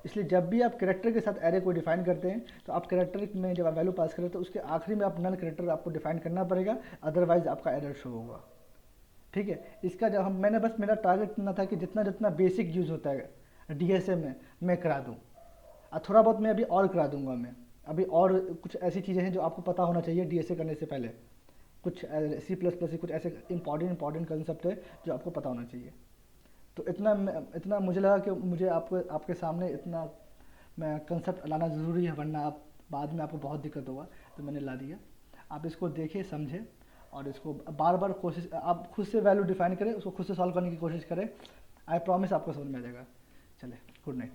इसलिए जब भी आप कैरेक्टर के साथ एरे को डिफाइन करते हैं तो आप कैरेक्टर में जब आप वैल्यू पास करें तो उसके आखिरी में आप नल कैरेक्टर आपको डिफाइन करना पड़ेगा, अदरवाइज आपका एरर शो होगा। ठीक है, इसका जब मैंने बस मेरा टारगेट इतना था कि जितना जितना बेसिक यूज़ होता है डीएसए में मैं करा दूँ, और थोड़ा बहुत मैं अभी और करा दूंगा। मैं अभी और कुछ ऐसी चीज़ें हैं जो आपको पता होना चाहिए डीएसए करने से पहले, कुछ C++ से कुछ ऐसे इंपॉर्टेंट कंसेप्ट है जो आपको पता होना चाहिए। तो इतना मुझे लगा कि मुझे आपके सामने इतना मैं कंसेप्ट लाना ज़रूरी है, वरना आप बाद में आपको बहुत दिक्कत होगा, तो मैंने ला दिया। आप इसको देखें, समझें और इसको बार बार कोशिश, आप खुद से वैल्यू डिफाइन करें, उसको खुद से सॉल्व करने की कोशिश करें। आई प्रॉमिस आपको समझ में आ जाएगा। चले, गुड नाइट।